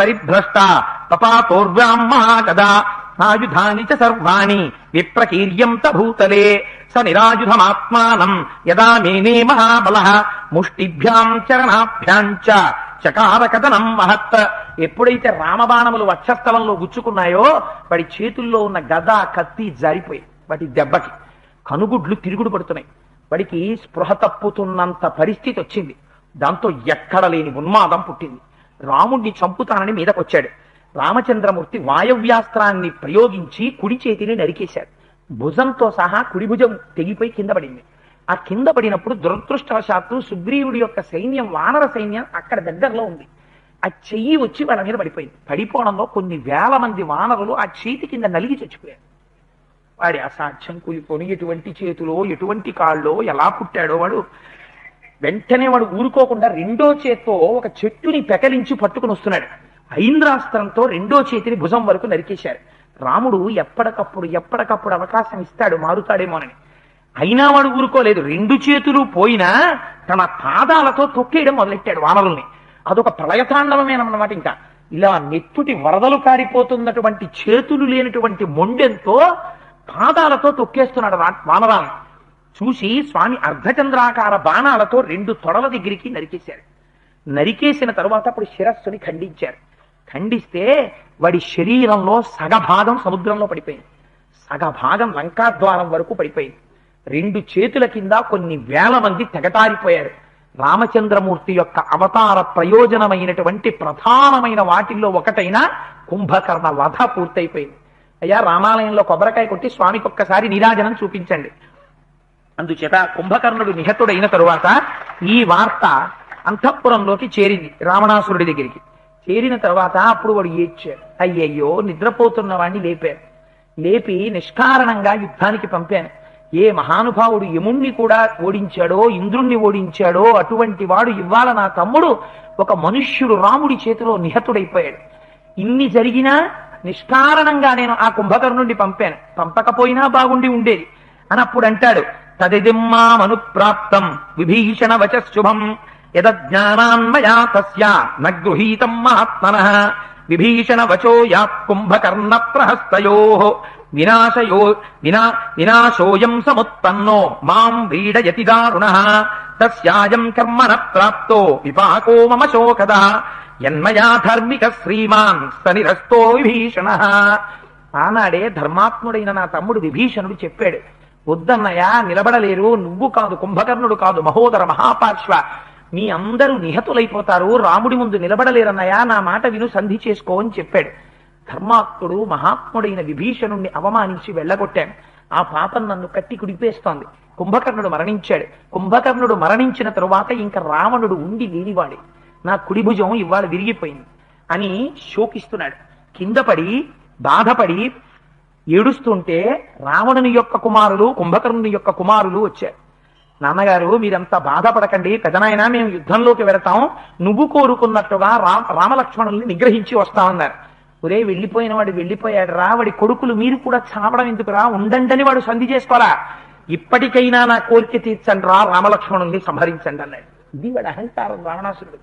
పరిభ్రష్ట తపాతోర్వ్యాం మహాగదా ఆయుధాని చ సర్వాణి విప్రకీర్యంత భూతలే స నిరాయుధమాత్మానం యదా మేనే మహాబలః ముష్టిభ్యాం చరణాభ్యాం చ చకార కథనం మహత్. ఎప్పుడైతే రామబాణములు వక్షస్థలంలో గుచ్చుకున్నాయో వాడి చేతుల్లో ఉన్న గద కత్తి జారిపోయి వాటి దెబ్బకి కనుగుడ్లు తిరుగుడు పడుతున్నాయి. వాడికి స్పృహ తప్పుతున్నంత పరిస్థితి వచ్చింది. దాంతో ఎక్కడ లేని ఉన్మాదం పుట్టింది. రాముణ్ణి చంపుతానని మీదకొచ్చాడు. రామచంద్రమూర్తి వాయవ్యాస్త్రాన్ని ప్రయోగించి కుడి చేతిని నరికేశాడు. భుజంతో సహా కుడి భుజం తెగిపోయి కింద పడింది. ఆ కింద పడినప్పుడు దురదృష్టవశాత్తు సుగ్రీవుడి యొక్క సైన్యం, వానర సైన్యం అక్కడ దగ్గరలో ఉంది. ఆ చెయ్యి వచ్చి వాళ్ళ మీద పడిపోయింది. పడిపోవడంలో కొన్ని వేల మంది వానరులు ఆ చేతి కింద నలిగి చచ్చిపోయారు. వాడి అసాధ్యం కూలిపోని ఎటువంటి చేతులో ఎటువంటి కాళ్ళో ఎలా పుట్టాడో వాడు. వెంటనే వాడు ఊరుకోకుండా రెండో చేత్తో ఒక చెట్టుని పెకలించి పట్టుకుని వస్తున్నాడు. ఐంద్రాస్త్రంతో రెండో చేతిని భుజం వరకు నరికేశారు. రాముడు ఎప్పటికప్పుడు అవకాశం ఇస్తాడు మారుతాడేమోనని. అయినా వాడు ఊరుకోలేదు. రెండు చేతులు పోయినా తన పాదాలతో తొక్కేయడం మొదలెట్టాడు వానరుల్ని. అదొక ప్రళయతాండవమేనన్నమాట. ఇంకా ఇలా నెత్తుటి వరదలు కారిపోతున్నటువంటి చేతులు లేనటువంటి మొండెంతో పాదాలతో తొక్కేస్తున్నాడు వానరాలను. చూసి స్వామి అర్ధచంద్రాకార బాణాలతో రెండు తొడల దగ్గరికి నరికేశారు. నరికేసిన తరువాత అప్పుడు శిరస్సుని ఖండించారు. ఖండిస్తే వాడి శరీరంలో సగభాగం సముద్రంలో పడిపోయింది, సగభాగం లంకాద్వారం వరకు పడిపోయింది. రెండు చేతుల కింద కొన్ని వేల మంది తెగటారిపోయారు. రామచంద్రమూర్తి యొక్క అవతార ప్రయోజనమైనటువంటి ప్రధానమైన వాటిల్లో ఒకటైన కుంభకర్ణ వధ పూర్తయిపోయింది. అయ్యా, రామాలయంలో కొబ్బరికాయ కొట్టి స్వామికి ఒక్కసారి నీరాజనం చూపించండి. అందుచేత కుంభకర్ణుడు నిహతుడైన తరువాత ఈ వార్త అంతఃపురంలోకి చేరింది రావణాసురుడి దగ్గరికి. చేరిన తర్వాత అప్పుడు వాడు ఏడ్చాడు. అయ్యయ్యో, నిద్రపోతున్న వాడిని లేపారు. లేపి నిష్కారణంగా యుద్ధానికి పంపాను. ఏ మహానుభావుడు యముణ్ణి కూడా ఓడించాడో, ఇంద్రుణ్ణి ఓడించాడో అటువంటి వాడు ఇవాళ నా తమ్ముడు ఒక మనుష్యుడు రాముడి చేతిలో నిహతుడైపోయాడు. ఇన్ని జరిగినా నిష్కారణంగా నేను ఆ కుంభకర్ణుడిని పంపాను. పంపకపోయినా బాగుండి ఉండేది అని అప్పుడు అంటాడు. తదిదిమ్మామనుప్రాప్తం విభీషణ వచశుభం యదజ్ఞానాన్మయా తస్య నగృహీతం మహాత్మనః విభీషణ వచో యాత్ కుంభకర్ణ ప్రహస్తయోః వినాశోయం సముత్పన్నో మాం వ్రీడయతి దారుణః తస్యాయం కర్మణ ప్రాప్తో విపాకో మమ శోకదః యన్మయా ధార్మిక శ్రీమాన్ సనిరస్తో విభీషణః. ఆనాడే ధర్మాత్ముడైన నా తమ్ముడు విభీషణుడు చెప్పాడు, వద్దన్నయ్య, నిలబడలేరు, నువ్వు కాదు, కుంభకర్ణుడు కాదు, మహోదర మహాపార్శ్వ, మీ అందరూ నిహతులైపోతారు, రాముడి ముందు నిలబడలేరన్నయ్య, నా మాట విను, సంధి చేసుకో అని చెప్పాడు. ధర్మాత్ముడు మహాత్ముడైన విభీషణుణ్ణి అవమానించి వెళ్ళగొట్టాను. ఆ పాపం నన్ను కట్టి కుడిపేస్తోంది. కుంభకర్ణుడు మరణించాడు. కుంభకర్ణుడు మరణించిన తరువాత ఇంకా రావణుడు ఉండి లేనివాడే. నా కుడి భుజం ఇవాళ విరిగిపోయింది అని శోకిస్తున్నాడు. కింద పడి బాధపడి ఏడుస్తుంటే రావణుని యొక్క కుమారులు, కుంభకర్ణుని యొక్క కుమారులు వచ్చారు. నాన్నగారు, మీరంతా బాధపడకండి, పెదనాయన మేము యుద్ధంలోకి వెళతాం, నువ్వు కోరుకున్నట్టుగా రామలక్ష్మణుల్ని నిగ్రహించి వస్తామన్నారు. ఒరే, వెళ్ళిపోయిన వాడు వెళ్ళిపోయాడు రా, వాడి కొడుకులు మీరు కూడా చావడం ఎందుకురా, ఉండండి వాడు సంధి చేసుకోరా, ఇప్పటికైనా నా కోరిక తీర్చండి రా, రామలక్ష్మణుల్ని సంహరించండి అన్నాడు. ఇది వాడి అహంకారం రావణాసురుడు.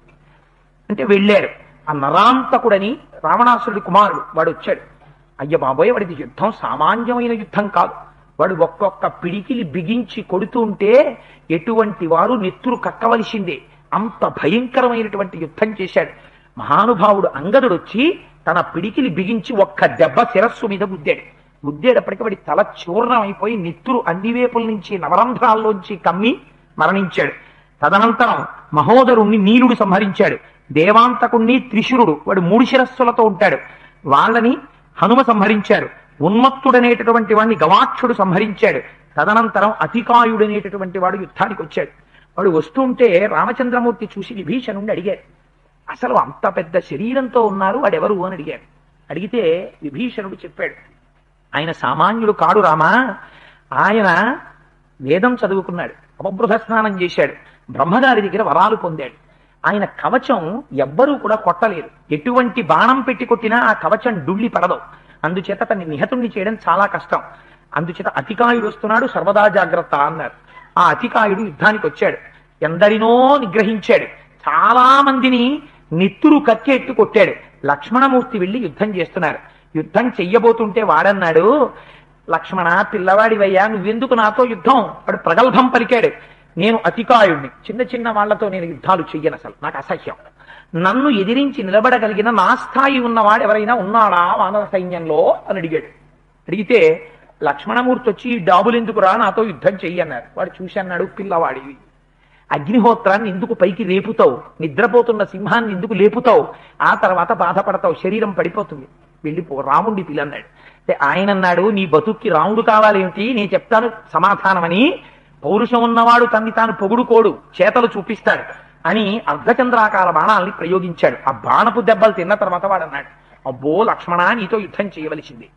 అంటే వెళ్ళారు. ఆ నరాంతకుడని రావణాసురుడి కుమారుడు వాడు వచ్చాడు. అయ్య బాబోయ్, వాడిది యుద్ధం సామాన్యమైన యుద్ధం కాదు. వాడు ఒక్కొక్క పిడికిలి బిగించి కొడుతూ ఉంటే ఎటువంటి వారు నెత్తురు కక్కవలసిందే, అంత భయంకరమైనటువంటి యుద్ధం చేశాడు. మహానుభావుడు అంగదుడు వచ్చి తన పిడికిలి బిగించి ఒక్క దెబ్బ శిరస్సు మీద గుద్దేటప్పటికీ వాడి తల చూర్ణం అయిపోయి నెత్తురు అన్ని వైపుల నుంచి నవరంధ్రాల్లోంచి కమ్మి మరణించాడు. తదనంతరం మహోదరుణ్ణి నీలుడు సంహరించాడు. దేవాంతకుణ్ణి త్రిశురుడు, వాడు 3 శిరస్సులతో ఉంటాడు, వాళ్ళని హనుమ సంహరించాడు. ఉన్మత్తుడనేటటువంటి వాడిని గవాక్షుడు సంహరించాడు. తదనంతరం అతికాయుడనేటటువంటి వాడు యుద్ధానికి వచ్చాడు. వాడు వస్తుంటే రామచంద్రమూర్తి చూసి విభీషణుడిని అడిగారు, అసలు అంత పెద్ద శరీరంతో ఉన్నారు వాడెవరు అని అడిగారు. అడిగితే విభీషణుడు చెప్పాడు, ఆయన సామాన్యుడు కాడు రామా, ఆయన వేదం చదువుకున్నాడు, అపబృధ స్నానం చేశాడు, బ్రహ్మగారి దగ్గర వరాలు పొందాడు. ఆయన కవచం ఎవ్వరూ కూడా కొట్టలేరు, ఎటువంటి బాణం పెట్టి కొట్టినా ఆ కవచం డుళ్ళి పడదు. అందుచేత తన్ని నిహతుణ్ణి చేయడం చాలా కష్టం. అందుచేత అతికాయుడు వస్తున్నాడు, సర్వదా జాగ్రత్త అన్నారు. ఆ అతికాయుడు యుద్ధానికి వచ్చాడు, ఎందరినో నిగ్రహించాడు, చాలా మందిని నెత్తురు కక్కెట్టు కొట్టాడు. లక్ష్మణమూర్తి వెళ్లి యుద్ధం చేస్తున్నారు. యుద్ధం చెయ్యబోతుంటే వాడన్నాడు, లక్ష్మణ పిల్లవాడివయ్యా, నువ్వెందుకు నాతో యుద్ధం? వాడు ప్రగల్భం పలికాడు. నేను అతికాయుణ్ణి, చిన్న చిన్న వాళ్లతో నేను యుద్ధాలు చెయ్యను, అసలు నాకు అసహ్యం. నన్ను ఎదిరించి నిలబడగలిగిన నా స్థాయి ఉన్నవాడు ఎవరైనా ఉన్నాడా వానర సైన్యంలో అని అడిగాడు. అడిగితే లక్ష్మణమూర్తి వచ్చి, డాబులెందుకురా, నాతో యుద్ధం చెయ్యి అన్నారు. వాడు చూసి అన్నాడు, పిల్లవాడివి, అగ్నిహోత్రాన్ని ఎందుకు పైకి లేపుతావు? నిద్రపోతున్న సింహాన్ని ఎందుకు లేపుతావు? ఆ తర్వాత బాధపడతావు, శరీరం పడిపోతుంది, వెళ్ళిపో, రాముడిని పిల్లన్నాడు. ఆయన అన్నాడు, నీ బతుక్కి రాముడు కావాలేమిటి, నేను చెప్తాను సమాధానమని. పౌరుషం ఉన్నవాడు తన్ని తాను పొగుడుకోడు, చేతలు చూపిస్తాడు అని అర్ధచంద్రాకార బాణాల్ని ప్రయోగించాడు. ఆ బాణపు దెబ్బలు తిన్న తర్వాత వాడు అన్నాడు, అబ్బో లక్ష్మణ, నీతో యుద్ధం చేయవలసింది.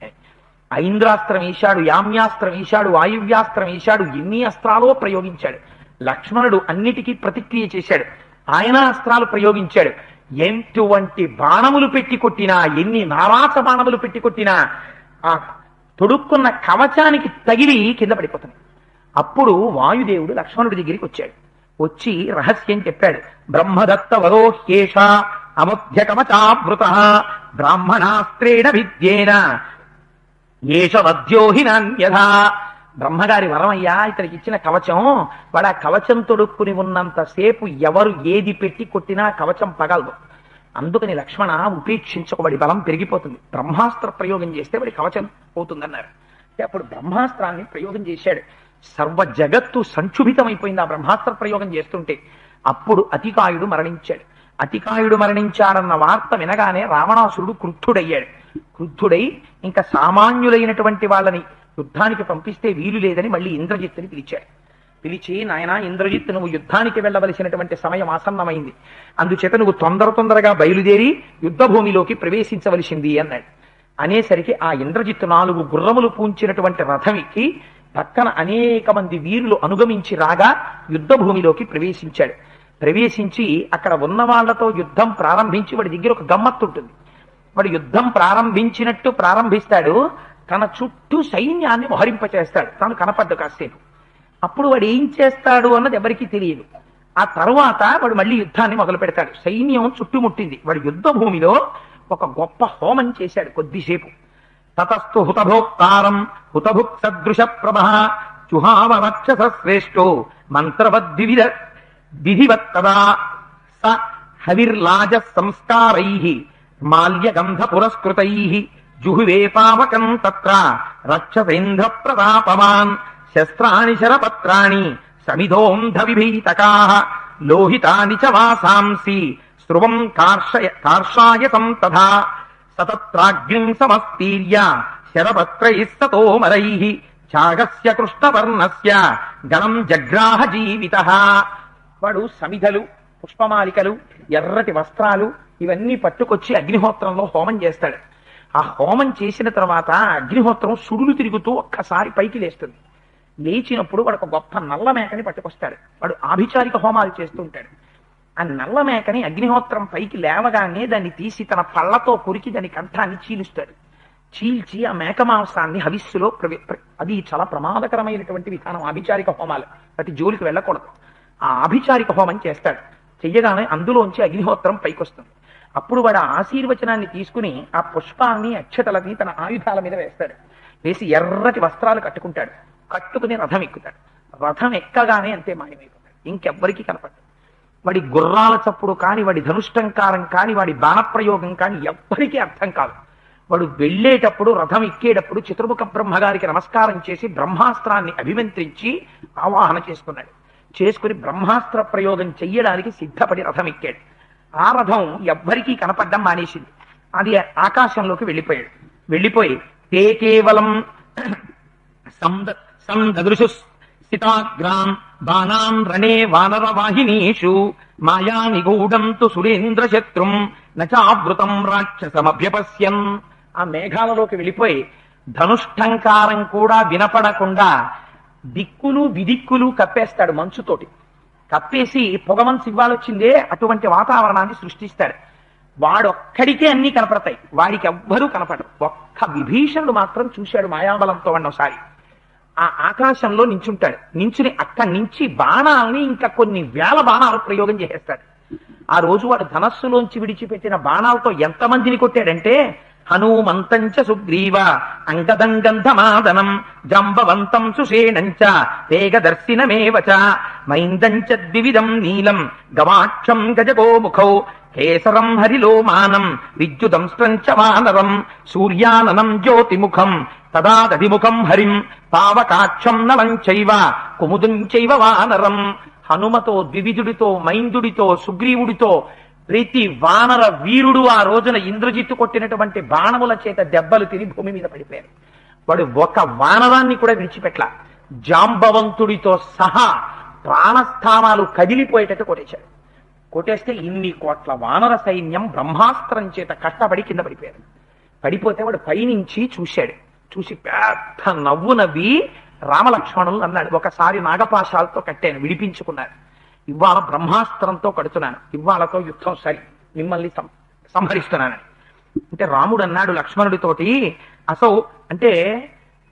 ఐంద్రాస్త్రం వేశాడు, యామ్యాస్త్రం వేశాడు, వాయువ్యాస్త్రం వేశాడు, ఎన్ని అస్త్రాలో ప్రయోగించాడు. లక్ష్మణుడు అన్నిటికీ ప్రతిక్రియ చేశాడు, ఆయన అస్త్రాలు ప్రయోగించాడు. ఎటువంటి బాణములు పెట్టి కొట్టినా, ఎన్ని నారాస బాణములు పెట్టి కొట్టినా ఆ తొడుక్కున్న కవచానికి తగిలి కింద పడిపోతుంది. అప్పుడు వాయుదేవుడు లక్ష్మణుడి దగ్గరికి వచ్చాడు. వచ్చి రహస్యం చెప్పాడు. బ్రహ్మదత్త వరోహ్యేష అమధ్య కవచావృత బ్రాహ్మణాస్త్రేణ విద్యేన ఏష వద్యోహి నాన్యథా. బ్రహ్మగారి వరమయ్యా, ఇతనికి ఇచ్చిన కవచం. వాడు ఆ కవచం తొడుక్కుని ఉన్నంతసేపు ఎవరు ఏది పెట్టి కొట్టినా కవచం పగలదు. అందుకని లక్ష్మణ ఉపేక్షించకబడి బలం పెరిగిపోతుంది. బ్రహ్మాస్త్ర ప్రయోగం చేస్తే వాడి కవచం పోతుందన్నారు. అప్పుడు బ్రహ్మాస్త్రాన్ని ప్రయోగం చేశాడు. సర్వ జగత్తు సంక్షుభితమైపోయింది ఆ బ్రహ్మాస్త్ర ప్రయోగం చేస్తుంటే. అప్పుడు అతికాయుడు మరణించాడు. అతికాయుడు మరణించాడన్న వార్త వినగానే రావణాసురుడు క్రుద్ధుడయ్యాడు. క్రుద్ధుడై ఇంకా సామాన్యులైనటువంటి వాళ్ళని యుద్ధానికి పంపిస్తే వీలు లేదని మళ్ళీ ఇంద్రజిత్తుని పిలిచాడు. పిలిచి, నాయన ఇంద్రజిత్తు, నువ్వు యుద్ధానికి వెళ్ళవలసినటువంటి సమయం ఆసన్నమైంది, అందుచేత నువ్వు తొందరగా బయలుదేరి యుద్ధ భూమిలోకి ప్రవేశించవలసింది అన్నాడు. అనేసరికి ఆ ఇంద్రజిత్తు 4 గుర్రములు పూంచినటువంటి రథం ఎక్కి పక్కన అనేక మంది వీరులు అనుగమించి రాగా యుద్ధ భూమిలోకి ప్రవేశించాడు. ప్రవేశించి అక్కడ ఉన్న వాళ్లతో యుద్ధం ప్రారంభించి, వాడి దగ్గర ఒక గమ్మత్తు ఉంటుంది. వాడు యుద్ధం ప్రారంభించినట్టు ప్రారంభిస్తాడు, తన చుట్టూ సైన్యాన్ని మోహరింపచేస్తాడు, తాను కనపడ్డు కాసేపు. అప్పుడు వాడు ఏం చేస్తాడు అన్నది ఎవరికీ తెలియదు. ఆ తరువాత వాడు మళ్ళీ యుద్ధాన్ని మొదలు పెడతాడు. సైన్యం చుట్టుముట్టింది. వాడు యుద్ధ భూమిలో ఒక గొప్ప హోమం చేశాడు కొద్దిసేపు. తతస్థు హుతభోక్తారం హుతభుక్ సదృశ ప్రభ చుహావ రక్షస శ్రేష్టో మంత్రవద్వివిధ విధివత్తదా స హవిర్లాజ సంస్కారైః మాల్యగంధ పురస్కృతైః జుహువే పావకం తత్ర రక్షసేంద్ర ప్రతాపవాన్ శస్త్రాణి శరపత్రాణి సమిధోంధ విభీతకాః లోహితాని చ వాసాంసి స్రువం కార్షాయసం తథా సతత్రాగ్నిం సమస్తీర్య శరపత్రైః సతోమరైః ఛాగస్య కృష్ణవర్ణస్య గణం జగ్రాహ జీవితః. వాడు సమిధలు, పుష్పమాలికలు, ఎర్రటి వస్త్రాలు ఇవన్నీ పట్టుకొచ్చి అగ్నిహోత్రంలో హోమం చేస్తాడు. ఆ హోమం చేసిన తర్వాత అగ్నిహోత్రం సుడులు తిరుగుతూ ఒక్కసారి పైకి లేస్తుంది. లేచినప్పుడు వాడు ఒక గొప్ప నల్ల మేకని పట్టుకొస్తాడు. వాడు ఆభిచారిక హోమాలు చేస్తూ ఉంటాడు. ఆ నల్ల మేకని అగ్నిహోత్రం పైకి లేవగానే దాన్ని తీసి తన పళ్ళతో కొరికి దాని కంఠాన్ని చీలుస్తాడు. చీల్చి ఆ మేక మాంసాన్ని హవిస్సులో అది చాలా ప్రమాదకరమైనటువంటి విధానం ఆభిచారిక హోమాలు, వాటి జోలికి వెళ్ళకూడదు. ఆ ఆభిచారిక హోమం చేస్తాడు. చెయ్యగానే అందులోంచి అగ్నిహోత్రం పైకొస్తుంది. అప్పుడు వాడు ఆశీర్వచనాన్ని తీసుకుని ఆ పుష్పాన్ని అక్షతలని తన ఆయుధాల మీద వేస్తాడు. వేసి ఎర్రటి వస్త్రాలు కట్టుకుంటాడు. కట్టుకుని రథం ఎక్కుతాడు. రథం ఎక్కగానే అంతే మాయమైపోతాడు, ఇంకెవ్వరికీ కనపడ్డాడు. వాడి గుర్రాల చప్పుడు కానీ, వాడి ధనుష్టంకారం కానీ, వాడి బాణప్రయోగం కానీ ఎవ్వరికీ అర్థం కాదు. వాడు వెళ్ళేటప్పుడు, రథం ఎక్కేటప్పుడు చతుర్ముఖ బ్రహ్మగారికి నమస్కారం చేసి బ్రహ్మాస్త్రాన్ని అభిమంత్రించి ఆవాహన చేసుకున్నాడు. చేసుకుని బ్రహ్మాస్త్ర ప్రయోగం చెయ్యడానికి సిద్ధపడి రథం ఎక్కాడు. ఆ రథం ఎవ్వరికీ కనపడ్డం మానేసింది. అది ఆకాశంలోకి వెళ్ళిపోయాడు. వెళ్ళిపోయి తే కేవలం సందృశు స్థితాగ్రాం బాణాం రణే వానర వాహినీషు మాయా నిగూఢం తు సురేంద్ర శత్రుం నచావృతం రాక్షసమభ్యపశ్యన్. ఆ మేఘాలలోకి వెళ్ళిపోయి ధనుష్టంకారం కూడా వినపడకుండా దిక్కులు విదిక్కులు కప్పేస్తాడు. మంచుతోటి కప్పేసి పొగమంచు ఇవ్వాలొచ్చిందే అటువంటి వాతావరణాన్ని సృష్టిస్తాడు. వాడొక్కడికే అన్ని కనపడతాయి, వాడికి ఎవ్వరూ కనపడరు. ఒక్క విభీషణుడు మాత్రం చూశాడు మాయాబలంతో ఒకసారి. ఆ ఆకాశంలో నించుంటాడు. నించుని అక్కడి నుంచి బాణాలని ఇంకా కొన్ని వేల బాణాలు ప్రయోగం చేసేస్తాడు. ఆ రోజు వాడు ధనస్సులోంచి విడిచిపెట్టిన బాణాలతో ఎంతమందిని కొట్టాడంటే హనుమంతంచ సుగ్రీవ అంగదంగంధమాదనం జాంబవంతం సుషేణంచ వేగదర్శినమేవచ మైందంచ ద్వివిధం నీలం గవాక్షం గజగోముఖౌ కేసరం హరిలోమానం విద్యుదంస్ట్రంచ వానరం సూర్యాననం జ్యోతిముఖం తదాదధిముఖం హరిం పావకాక్షం నలం చైవ కుముదం చైవ వానరం. హనుమతో, ద్వివిధుడితో, మైందుడితో, సుగ్రీవుడితో ప్రతి వానర వీరుడు ఆ రోజున ఇంద్రజిత్తు కొట్టినటువంటి బాణముల చేత దెబ్బలు తిని భూమి మీద పడిపోయారు. వాడు ఒక వానరాన్ని కూడా విడిచిపెట్ల. జాంబవంతుడితో సహా ప్రాణస్థానాలు కదిలిపోయేటట్టు కొట్టేశాడు. కొట్టేస్తే ఇన్ని కోట్ల వానర సైన్యం బ్రహ్మాస్త్రం చేత కష్టపడి కింద పడిపోయారు. పడిపోతే వాడు పైనుంచి చూశాడు. చూసి పెద్ద నవ్వు నవ్వి రామలక్ష్మణులు అన్నాడు, ఒకసారి నాగపాశాలతో కట్టాను, విడిపించుకున్నారు. ఇవాళ బ్రహ్మాస్త్రంతో కడుతున్నాను, ఇవాళతో యుద్ధం సరి, మిమ్మల్ని సంహరిస్తున్నానని. అంటే రాముడు అన్నాడు లక్ష్మణుడితోటి, అసౌ అంటే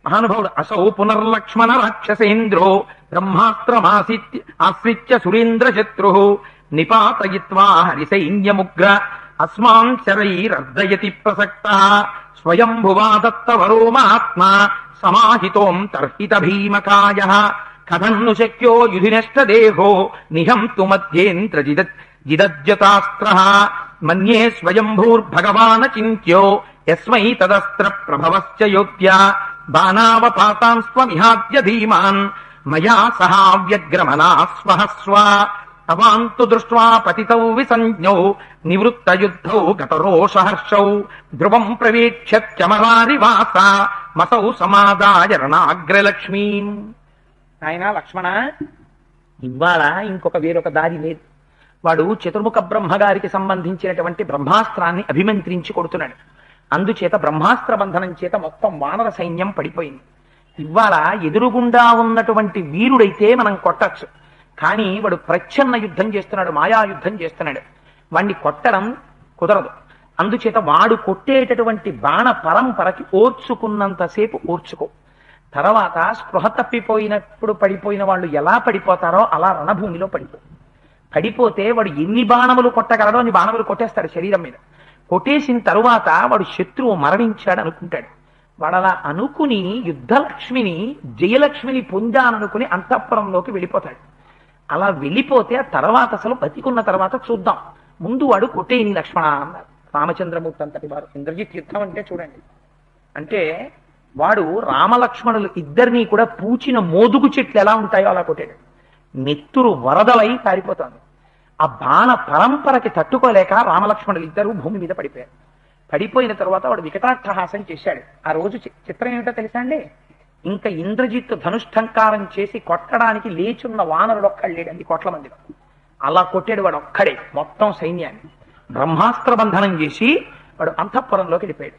మహానుభావుడు, అసౌ పునర్లక్ష్మణ రాక్షసేంద్రో బ్రహ్మాస్త్రమాశ్రిత్య సురేంద్ర శత్రు నిపాతయిత్వా హరిసైన్యముగ్ర అస్మాన్ శరైరర్దయతి ప్రసక్త స్వయంభువా దత్తవరో మహాత్మా సమాహితోం తర్హిత భీమకాయ కథన్ను శక్యో యుధినష్టదేహో నిహంతు మధ్యేంద్ర జిదజ్జతాస్త్ర మన్యే స్వయంభూర్భగవానచింత్యో యస్మై తదస్త్ర ప్రభవశ్చ యోధ్య బాణావపాతాంస్వమిహాద్య ధీమాన్ మయా సహావ్యగ్రమనా స్వహస్వ తవాంతు దృష్ట్వా పతితౌ విసంజ్ఞౌ నివృత్తయుద్ధౌ గతరోషహర్షౌ ధ్రువం ప్రవేక్ష్యమరారివాస మసౌ సమాదాయ రణాగ్రలక్ష్మీం. ఆయన లక్ష్మణ, ఇవాళ వేరొక దారి లేదు. వాడు చతుర్ముఖ బ్రహ్మగారికి సంబంధించినటువంటి బ్రహ్మాస్త్రాన్ని అభిమంత్రించి కొడుతున్నాడు. అందుచేత బ్రహ్మాస్త్ర బంధనం చేత మొత్తం వానర సైన్యం పడిపోయింది. ఇవాళ ఎదురుగుండా ఉన్నటువంటి వీరుడైతే మనం కొట్టచ్చు, కానీ వాడు ప్రచ్ఛన్న యుద్ధం చేస్తున్నాడు, మాయా యుద్ధం చేస్తున్నాడు. వాణ్ణి కొట్టడం కుదరదు. అందుచేత వాడు కొట్టేటటువంటి బాణ పరంపరకి ఓర్చుకున్నంతసేపు ఓర్చుకో. తర్వాత స్పృహ తప్పిపోయినప్పుడు పడిపోయిన వాళ్ళు ఎలా పడిపోతారో అలా రణభూమిలో పడిపోతే వాడు ఎన్ని బాణములు కొట్టగలడో అన్ని బాణములు కొట్టేస్తాడు శరీరం మీద. కొట్టేసిన తరువాత వాడు శత్రువు మరణించాడు అనుకుంటాడు. వాడు అలా అనుకుని యుద్ధలక్ష్మిని, జయలక్ష్మిని పొందాననుకుని అంతఃపురంలోకి వెళ్ళిపోతాడు. అలా వెళ్ళిపోతే ఆ తర్వాత అసలు బతికున్న తర్వాత చూద్దాం, ముందు వాడు కొట్టేయని లక్ష్మణ అన్నారు రామచంద్రమూర్తి అంతటి వారు. ఇంద్రజిత్ యుద్ధం అంటే చూడండి, అంటే వాడు రామలక్ష్మణులు ఇద్దరినీ కూడా పూచిన మోదుగు చెట్లు ఎలా ఉంటాయో అలా కొట్టాడు. నెత్తురు వరదలై కారిపోతుంది. ఆ బాణ పరంపరకి తట్టుకోలేక రామలక్ష్మణులు ఇద్దరు భూమి మీద పడిపోయారు. పడిపోయిన తర్వాత వాడు వికటాట్టహాసం చేశాడు. ఆ రోజు చిత్రం ఏమిటో తెలుసా అండి, ఇంకా ఇంద్రజిత్తు ధనుష్టంకారం చేసి కొట్టడానికి లేచున్న వానరుడు ఒక్కళ్ళేడండి కోట్ల మందిలో. అలా కొట్టాడు వాడు ఒక్కడే మొత్తం సైన్యాన్ని. బ్రహ్మాస్త్ర బంధనం చేసి వాడు అంతఃపురంలోకి వెళ్ళిపోయాడు.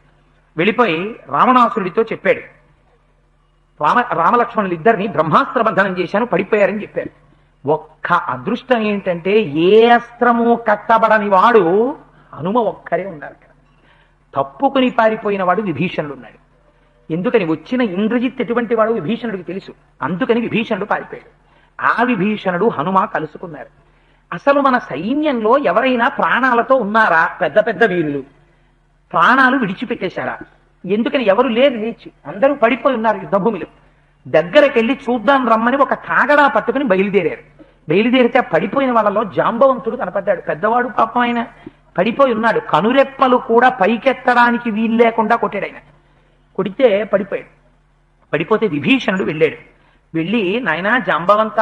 వెళ్ళిపోయి రావణాసురుడితో చెప్పాడు, రామలక్ష్మణులు ఇద్దరిని బ్రహ్మాస్త్ర బంధనం చేశాను, పడిపోయారని చెప్పారు. ఒక్క అదృష్టం ఏంటంటే ఏ అస్త్రము కట్టబడని వాడు హనుమ ఒక్కరే ఉన్నారు. తప్పుకుని పారిపోయిన వాడు విభీషణుడు ఉన్నాడు. ఎందుకని వచ్చిన ఇంద్రజిత్ ఎటువంటి వాడు విభీషణుడికి తెలుసు, అందుకని విభీషణుడు పారిపోయాడు. ఆ విభీషణుడు హనుమ కలుసుకున్నారు. అసలు మన సైన్యంలో ఎవరైనా ప్రాణాలతో ఉన్నారా? పెద్ద పెద్ద వీరులు ప్రాణాలు విడిచిపెట్టేశారా? ఎందుకని ఎవరు లేరు, లేచి అందరూ పడిపోయి ఉన్నారు యుద్ధభూమిలో. దగ్గరకెళ్ళి చూద్దాం రమ్మని ఒక కాగడా పట్టుకుని బయలుదేరారు. బయలుదేరితే పడిపోయిన వాళ్ళలో జాంబవంతుడు కనపడ్డాడు. పెద్దవాడు పాపం, ఆయన పడిపోయి ఉన్నాడు. కనురెప్పలు కూడా పైకెత్తడానికి వీలు లేకుండా కొట్టాడు ఆయన. కొడితే పడిపోయాడు. పడిపోతే విభీషణుడు వెళ్ళాడు. వెళ్ళి, నాయనా జాంబవంత,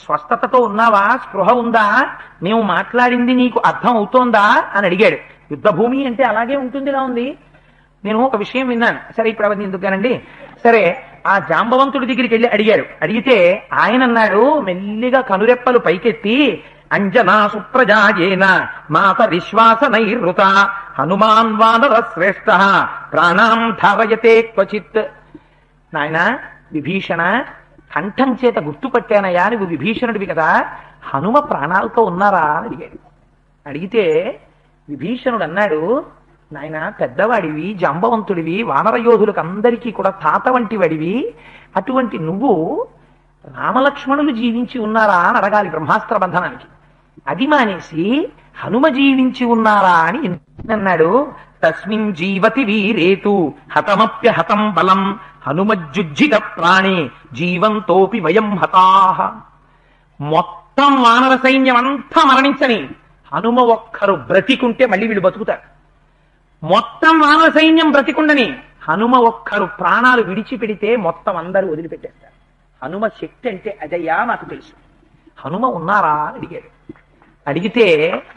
స్వస్థతతో ఉన్నావా? స్పృహ ఉందా? మేము మాట్లాడింది నీకు అర్థం అవుతోందా అని అడిగాడు. యుద్ధభూమి అంటే అలాగే ఉంటుంది, ఇలా ఉంది. నేను ఒక విషయం విన్నాను. సరే, ఇప్పుడు అవన్నీ ఎందుకనండి. సరే, ఆ జాంబవంతుడి దగ్గరికి వెళ్ళి అడిగారు. అడిగితే ఆయన అన్నాడు, మెల్లిగా కనురెప్పలు పైకెత్తి, అంజనా సుప్రజాయేన మాత విశ్వాస నైరుత హనుమాన్ వానర శ్రేష్ఠ ప్రాణాం ధారయతే క్వచిత్. నాయన విభీషణ, కంఠం చేత గుర్తుపట్టానయ్యా, నువ్వు విభీషణుడివి కదా, హనుమ ప్రాణాలతో ఉన్నారా అని అడిగాడు. అడిగితే విభీషణుడు అన్నాడు, నాయన పెద్దవాడివి, జాంబవంతుడివి, వానర యోధులకు అందరికీ కూడా తాత వంటి వాడివి, అటువంటి నువ్వు రామలక్ష్మణులు జీవించి ఉన్నారా అని అడగాలి బ్రహ్మాస్త్ర బంధనానికి. అది మానేసి హనుమ జీవించి ఉన్నారా అని అన్నాడు. తస్మిన్ జీవతి వీరేతు హతమప్య హతం బలం హనుమజ్జుజ్జిత ప్రాణి జీవంతోపి వయం హతాః. మొత్తం వానర సైన్యం అంతా మరణించని హనుమ ఒక్కరు బ్రతికుంటే మళ్ళీ వీళ్ళు బతుకుతారు. మొత్తం వానర సైన్యం బ్రతికుండని హనుమ ఒక్కరు ప్రాణాలు విడిచిపెడితే మొత్తం అందరూ వదిలిపెట్టేస్తారు. హనుమ శక్తి అంటే అదయ్యా నాకు తెలుసు. హనుమ ఉన్నారా అని అడిగాడు. అడిగితే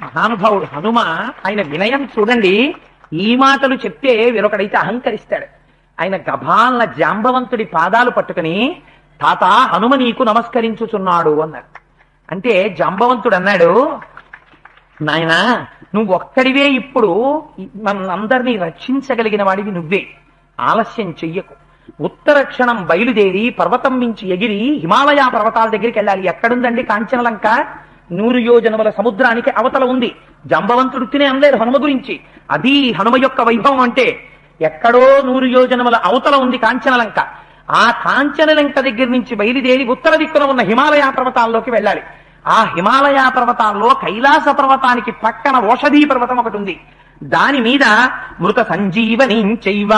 మహానుభావుడు హనుమ, ఆయన వినయం చూడండి. ఈ మాటలు చెప్తే వేరొకడైతే అహంకరిస్తాడు. ఆయన గభాల జాంబవంతుడి పాదాలు పట్టుకుని, తాత హనుమ నీకు నమస్కరించుచున్నాడు అన్నాడు. అంటే జాంబవంతుడు అన్నాడు, నాయన నువ్వు ఒక్కడివే ఇప్పుడు మనందరినీ రక్షించగలిగిన వాడివి నువ్వే. ఆలస్యం చెయ్యకు. ఉత్తర క్షణం బయలుదేరి పర్వతం మించి ఎగిరి హిమాలయ పర్వతాల దగ్గరికి వెళ్ళాలి. ఎక్కడుందండి కాంచనలంక? 100 యోజనముల సముద్రానికి అవతల ఉంది. జాంబవంతుడు తినే అనలేదు హనుమ గురించి. అది హనుమ యొక్క వైభవం అంటే. ఎక్కడో 100 యోజనముల అవతల ఉంది కాంచనలంక. ఆ కాంచనలంక దగ్గర నుంచి బయలుదేరి ఉత్తర దిక్కున ఉన్న హిమాలయ పర్వతాల్లోకి వెళ్ళాలి. ఆ హిమాలయ పర్వతాల్లో కైలాస పర్వతానికి పక్కన ఓషధీ పర్వతం ఒకటి ఉంది. దాని మీద మృత సంజీవనీం చైవ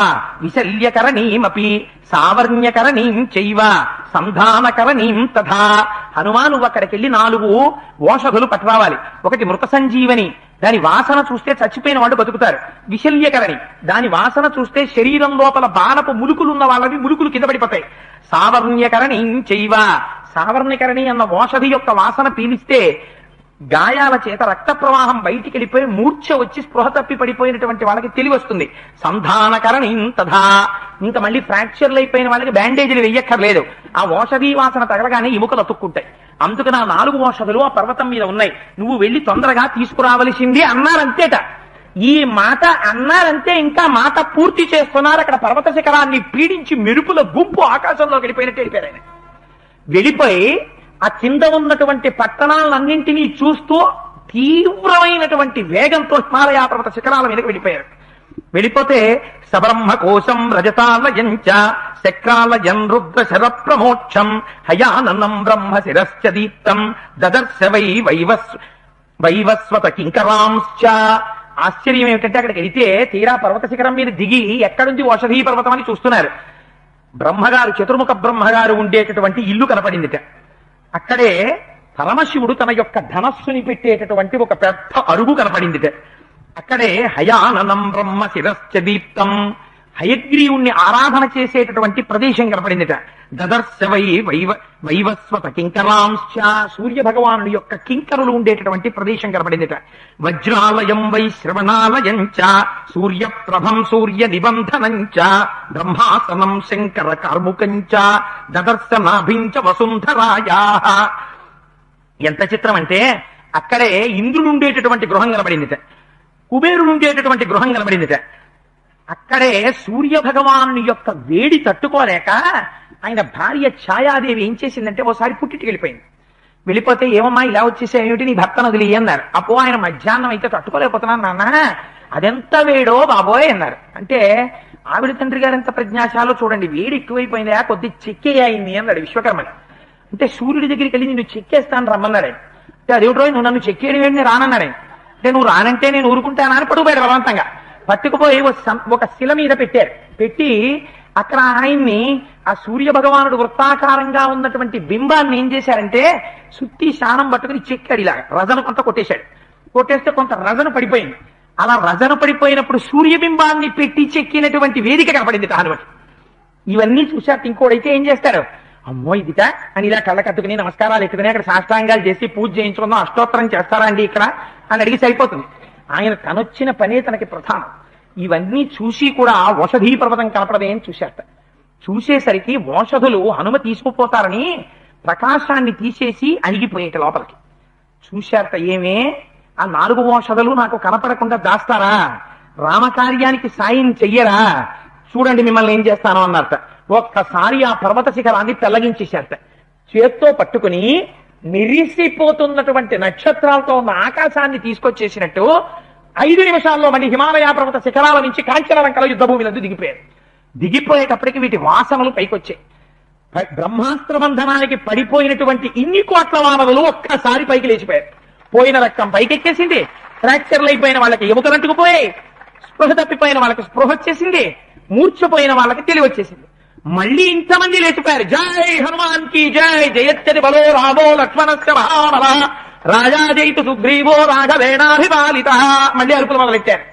విశల్యకరణీమపి సావర్ణ్యకరణీం చైవ సంధానకరణీం తథా. హనుమాను అక్కడికి వెళ్ళి 4 ఓషధులు పట్టురావాలి. ఒకటి మృత సంజీవని, దాని వాసన చూస్తే చచ్చిపోయిన వాళ్ళు బతుకుతారు. విశల్యకరణి, దాని వాసన చూస్తే శరీరం లోపల బాణపు ములుకులున్న వాళ్ళవి ములుకులు కింద పడిపోతాయి. సావర్ణ్యకరణీం చైవ, సావర్ణ్యకరణి అన్న ఓషధి యొక్క వాసన పీలిస్తే గాయాల చేత రక్త ప్రవాహం బయటికి వెళ్ళిపోయి మూర్ఛ వచ్చి స్పృహ తప్పి పడిపోయినటువంటి వాళ్ళకి తెలివి వస్తుంది. సంధానకరణీం తథా, ఇంకా మళ్ళీ ఫ్రాక్చర్లు అయిపోయిన వాళ్ళకి బ్యాండేజీలు వెయ్యక్కర్లేదు. ఆ ఓషధీ వాసన తగలగానే ఎముకలు అతుక్కుంటాయి. అందుకని ఆ 4 ఓషధులు ఆ పర్వతం మీద ఉన్నాయి. నువ్వు వెళ్ళి తొందరగా తీసుకురావలసింది అన్నారంతేట. ఈ మాట అన్నారంతే, ఇంకా మాట పూర్తి చేస్తున్నారు. అక్కడ పర్వత శిఖరాన్ని పీడించి మెరుపుల గుంపు ఆకాశంలో వెళ్ళిపోయినట్టు వెళ్ళిపోయారు. ఆయన వెళ్ళిపోయి ఆ కింద ఉన్నటువంటి పట్టణాలన్నింటినీ చూస్తూ తీవ్రమైనటువంటి వేగంతో హిమాలయ పర్వత శిఖరాల మీదకి వెళ్ళిపోయారు. వెళ్ళిపోతే సబ్రహ్మ కోశం రజతాలయంచ శక్రాలయం రుద్ర శర ప్రమోక్షం హయాననం బ్రహ్మ శిరశ్చ దీప్తం దదర్శ వైవస్వత కింకరాంశ్చ. ఆశ్చర్యం ఏమిటంటే అక్కడికి వెళితే తీరా పర్వత శిఖరం మీద దిగి ఎక్కడుంది ఓషధీ పర్వతం అని చూస్తున్నారు. బ్రహ్మగారు, చతుర్ముఖ బ్రహ్మగారు ఉండేటటువంటి ఇల్లు కనపడిందిట. అక్కడే పరమశివుడు తన యొక్క ధనస్సుని పెట్టేటటువంటి ఒక పెద్ద అరుగు కనపడిందిట. అక్కడే హయాననం బ్రహ్మ శిరశ్చ దీప్తం, హయగ్రీవుణ్ణి ఆరాధన చేసేటటువంటి ప్రదేశం కనపడిందిట. దదర్శ వైవస్వత కింకరాంశ్చ, సూర్య భగవానుడి యొక్క కింకరులు ఉండేటటువంటి ప్రదేశం కనపడిందిట. వజ్రాలయం వైశ్రవణాలయం చ సూర్యప్రభం సూర్య నిబంధనం చ బ్రహ్మాసనం శంకర కార్ముకం చ దదర్శ నాభించ వసుంధరాయాః. ఎంత చిత్రం అంటే అక్కడే ఇంద్రుడు ఉండేటటువంటి గృహం కనబడిందిట, కుబేరుడు ఉండేటటువంటి గృహం కనబడిందిట. అక్కడే సూర్య భగవాను యొక్క వేడి తట్టుకోలేక ఆయన భార్య ఛాయాదేవి ఏం చేసిందంటే ఓసారి పుట్టింటికి వెళ్ళిపోయింది. వెళ్ళిపోతే ఏమమ్మా ఇలా వచ్చేసే ఏమిటి, నీ భర్తను వదిలి అన్నారు. అపో ఆయన మధ్యాహ్నం అయితే తట్టుకోలేకపోతున్నాను నాన్న, అదెంత వేడో బాబోయ్ అన్నారు. అంటే ఆవిడ తండ్రి గారు ఎంత ప్రజ్ఞాశాలో చూడండి, వేడి ఎక్కువైపోయిందా కొద్ది చెక్కేయింది అన్నాడు విశ్వకర్మని. అంటే సూర్యుడి దగ్గరికి వెళ్ళి నిన్ను చెక్కేస్తాను రమ్మన్నాడు. అంటే అదేమిటో నువ్వు నన్ను చెక్కేయడం ఏంటి, నేను రానన్నాడు. అంటే నువ్వు రానంటే నేను ఊరుకుంటానా అని పట్టుకుపోయాడు బలవంతంగా. పట్టుకుపోయి ఒక శిల మీద పెట్టారు. పెట్టి అక్కడ ఆయన్ని ఆ సూర్య భగవానుడు వృత్తాకారంగా ఉన్నటువంటి బింబాన్ని ఏం చేశారంటే సుత్తి శానం పట్టుకుని చెక్కాడు. ఇలాగా రజను కొంత కొట్టేశాడు. కొట్టేస్తే కొంత రజను పడిపోయింది. అలా రజను పడిపోయినప్పుడు సూర్యబింబాన్ని పెట్టి చెక్కినటువంటి వేదిక కనపడింది హనుమకి. ఇవన్నీ చూశాక ఇంకోడైతే ఏం చేస్తారు, అమ్మో ఇదిట అని ఇలా కళ్ళ కట్టుకుని నమస్కారాలు ఎత్తుకుని అక్కడ సాష్టాంగాలు చేసి పూజ చేయించుకుందాం, అష్టోత్తరం చేస్తారా అండి ఇక్కడ అని అడిగి సరిపోతుంది. ఆయన తనొచ్చిన పనే తనకి ప్రధానం. ఇవన్నీ చూసి కూడా ఓషధీ పర్వతం కనపడదే అని చూశారట. చూసేసరికి ఓషధులు హనుమ తీసుకుపోతారని ప్రకాశాన్ని తీసేసి అణిగిపోయేట లోపలికి చూశారట. ఏమే ఆ 4 ఓషధులు నాకు కనపడకుండా దాస్తారా, రామకార్యానికి సాయం చెయ్యరా, చూడండి మిమ్మల్ని ఏం చేస్తానో అన్నారట. ఒక్కసారి ఆ పర్వత శిఖరాన్ని పెళ్లగించేశారట. చేత్తో పట్టుకుని మెరిసిపోతున్నటువంటి నక్షత్రాలతో ఉన్న ఆకాశాన్ని తీసుకొచ్చేసినట్టు 5 నిమిషాల్లో మళ్ళీ హిమాలయ పర్వత శిఖరాల నుంచి కాంచనలంకల యుద్ధ భూమిలందు దిగిపోయారు. దిగిపోయేటప్పటికి వీటి వాసనలు పైకొచ్చాయి. బ్రహ్మాస్త్ర బంధనానికి పడిపోయినటువంటి ఇన్ని కోట్ల వానరులు ఒక్కసారి పైకి లేచిపోయారు. పోయిన రక్తం పైకెక్కేసింది, ఫ్రాక్చర్లు అయిపోయిన వాళ్ళకి ఎముకలు అంటుకుపోయాయి, స్పృహ తప్పిపోయిన వాళ్ళకి స్పృహ వచ్చేసింది, మూర్ఛపోయిన వాళ్ళకి తెలివి వచ్చేసింది. మళ్ళీ ఇంతమంది లేచిపోయారు. జై హనుమాన్ కి జై, జయత్యతి బలో రామో లక్ష్మణస్య మహాబల రాజా జైతు సుగ్రీవో రాఘవేణాభిపాలిత. మళ్ళీ అరుపులు మొదలెట్టారు.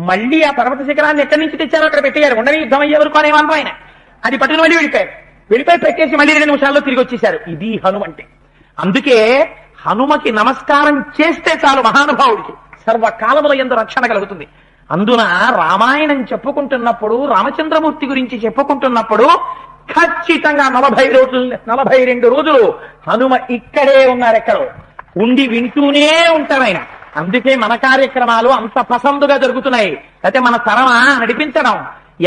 మళ్ళీ ఆ పర్వత శిఖరాన్ని ఎక్కడి నుంచి తెచ్చారో అక్కడ పెట్టారు. ఉండని యుద్ధం అయ్యే వరకు అనేవాళ్ళు ఆయన. అది పట్టుకుని మళ్ళీ వెళ్ళిపోయి పెట్టేసి మళ్ళీ 2 నిమిషాల్లో తిరిగి వచ్చేశారు. ఇది హనుమంటే. అందుకే హనుమకి నమస్కారం చేస్తే చాలు మహానుభావుడికి సర్వకాలముల యందు రక్షణ కలుగుతుంది. అందున రామాయణం చెప్పుకుంటున్నప్పుడు, రామచంద్రమూర్తి గురించి చెప్పుకుంటున్నప్పుడు ఖచ్చితంగా 42 రోజులు హనుమ ఇక్కడే ఉన్నారు. ఎక్కడో ఉండి వింటూనే ఉంటారు ఆయన. అందుకే మన కార్యక్రమాలు అంత పసందుగా జరుగుతున్నాయి. అయితే మన తరమా నడిపించడం.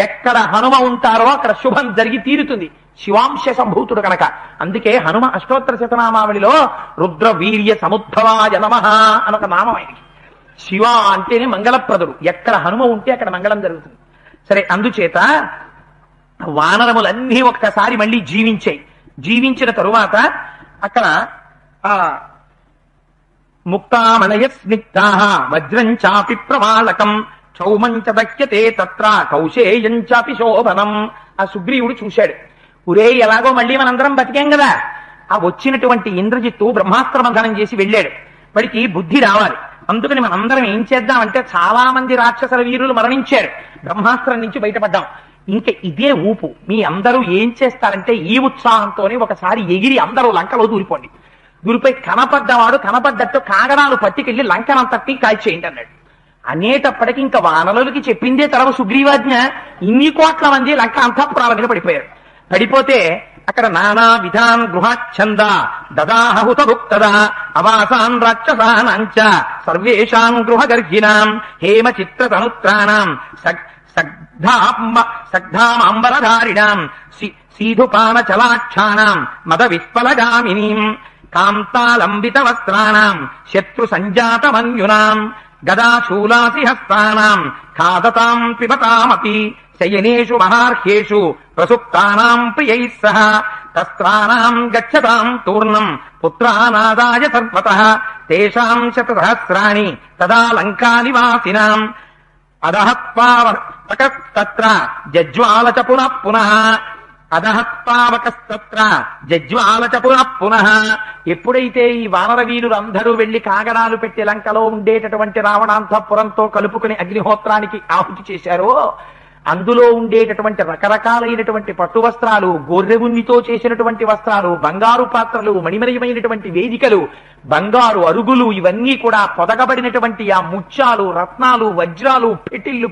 ఎక్కడ హనుమ ఉంటారో అక్కడ శుభం జరిగి తీరుతుంది. శివాంశ సంభూతుడు కనుక. అందుకే హనుమ అష్టోత్తర శతనామావళిలో రుద్ర వీర్య సముద్భవాయ నమః అనొక నామం ఆయనకి. శివ అంటేనే మంగళప్రదుడు. ఎక్కడ హనుమ ఉంటే అక్కడ మంగళం జరుగుతుంది. సరే, అందుచేత వానరములన్నీ ఒక్కసారి మళ్ళీ జీవించాయి. జీవించిన తరువాత అక్కడ ఆ ముక్తామణయ స్నిగ్ధా వజ్రం చాపి ప్రమాళకం చౌమంచ దక్యతే తత్ర కౌశేయం చాపి శోభనం. ఆ సుగ్రీవుడు చూశాడు. ఉరే, ఎలాగో మళ్ళీ మనందరం బతికాం కదా. ఆ వచ్చినటువంటి ఇంద్రజిత్తు బ్రహ్మాస్త్ర బంధనం చేసి వెళ్ళాడు. వాడికి బుద్ధి రావాలి. అందుకని మనందరం ఏం చేద్దామంటే, చాలా మంది రాక్షసుల వీరులు మరణించారు, బ్రహ్మాస్త్రం నుంచి బయటపడ్డాం. ఇంకా ఇదే ఊపు. మీ అందరూ ఏం చేస్తారంటే, ఈ ఉత్సాహంతోనే ఒకసారి ఎగిరి అందరూ లంకలో దూరిపోండి. దూరిపోయి కనపడ్డవాడు కనపడ్డట్టు కాగడాలు పట్టుకెళ్లి లంకనంతటి కాల్చేయండి అన్నాడు. అనేటప్పటికి ఇంకా వానరులకి చెప్పిందే తరవ సుగ్రీవాజ్ఞ. ఇన్ని కోట్ల మంది లంక అంతఃపురాల మీద పడిపోయారు. పడిపోతే అక్కడ నానా విధాన్ గృహాఛంద దదాహుత భుక్తదా అవాసాన్ రాక్షసానాంచ సర్వేషాం గృహగర్హినాం హేమ చిత్ర తనుత్రాణం సగ్ధాంబరధారిణాం సీధుపాన చలాక్షాణం మద విస్ఫలగామినీం కాంతాలంబిత వస్త్రాణం శత్రు సంజాత మన్యునాం గదాశూలాసి హస్తానాం ఖాదతాం పిబతామపి శయనేషు మహార్హేషు ప్రసుప్తానాం ప్రియైః సహ తస్త్రాణాం గచ్చతాం తూర్ణం పుత్రానాదాయ సర్వతః తేషాం శతసహస్రాణి తదా లంకానివాసినాం అదహత్పావకస్తత్ర జజ్వాల చ పునః పునః అదహత్పావకస్తత్ర జజ్వాల చ పునః పునః. ఎప్పుడైతే ఈ వానర వీరులందరూ వెళ్లి కాగడాలు పెట్టి లంకలో ఉండేటటువంటి రావణాంతఃపురంతో కలుపుకుని అగ్నిహోత్రానికి ఆహుతి చేశారో, అందులో ఉండేటటువంటి రకరకాలైనటువంటి పట్టు వస్త్రాలు, గొర్రె ఉన్నితో చేసినటువంటి వస్త్రాలు, బంగారు పాత్రలు, మణిమయమైనటువంటి వేదికలు, బంగారు అరుగులు, ఇవన్నీ కూడా పొదగబడినటువంటి ఆ ముత్యాలు, రత్నాలు, వజ్రాలు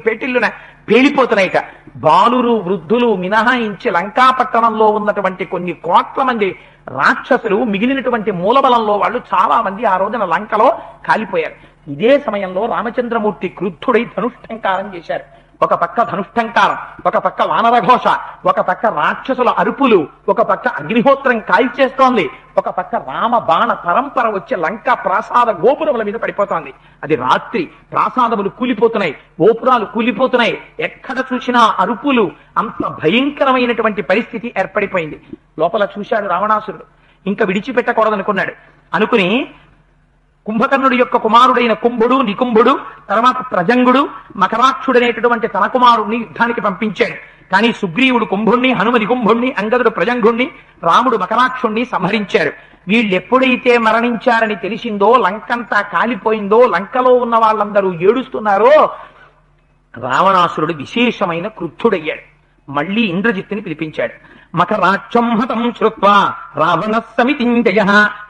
పెటిల్లున పేలిపోతున్నాయిట. బాలురు వృద్ధులు మినహాయించి లంకాపట్టణంలో ఉన్నటువంటి కొన్ని కోట్ల మంది రాక్షసులు, మిగిలినటువంటి మూలబలంలో వాళ్ళు చాలా మంది ఆ రోజున లంకలో కాలిపోయారు. ఇదే సమయంలో రామచంద్రమూర్తి క్రుద్ధుడై ధనుష్టంకారం చేశారు. ఒక పక్క ధనుష్టంకారం, ఒక పక్క వానరఘోష, ఒక పక్క రాక్షసుల అరుపులు, ఒక పక్క అగ్నిహోత్రం కాల్చేస్తోంది, ఒక పక్క రామ బాణ పరంపర వచ్చి లంక ప్రాసాద గోపురముల మీద పడిపోతోంది. అది రాత్రి. ప్రాసాదములు కూలిపోతున్నాయి, గోపురాలు కూలిపోతున్నాయి. ఎక్కడ చూసినా అరుపులు. అంత భయంకరమైనటువంటి పరిస్థితి ఏర్పడిపోయింది. లోపల చూశాడు రావణాసురుడు. ఇంకా విడిచిపెట్టకూడదనుకున్నాడు. అనుకుని కుంభకర్ణుడి యొక్క కుమారుడైన కుంభుడు, నికుంభుడు, తర్వాత ప్రజంగుడు, మకరాక్షుడనేటటువంటి తన కుమారుడిని యుద్ధానికి పంపించాడు. కానీ సుగ్రీవుడు కుంభుణ్ణి, హనుమ నికుంభుణ్ణి, అంగదుడు ప్రజంగుణ్ణి, రాముడు మకరాక్షుణ్ణి సంహరించారు. వీళ్ళెప్పుడైతే మరణించారని తెలిసిందో, లంకంతా కాలిపోయిందో, లంకలో ఉన్న వాళ్ళందరూ ఏడుస్తున్నారో, రావణాసురుడు విశేషమైన క్రుద్ధుడయ్యాడు. మళ్లీ ఇంద్రజిత్తుని పిలిపించాడు. మకరాక్షం హతం శ్రుత్వా రావణ సమితింజయ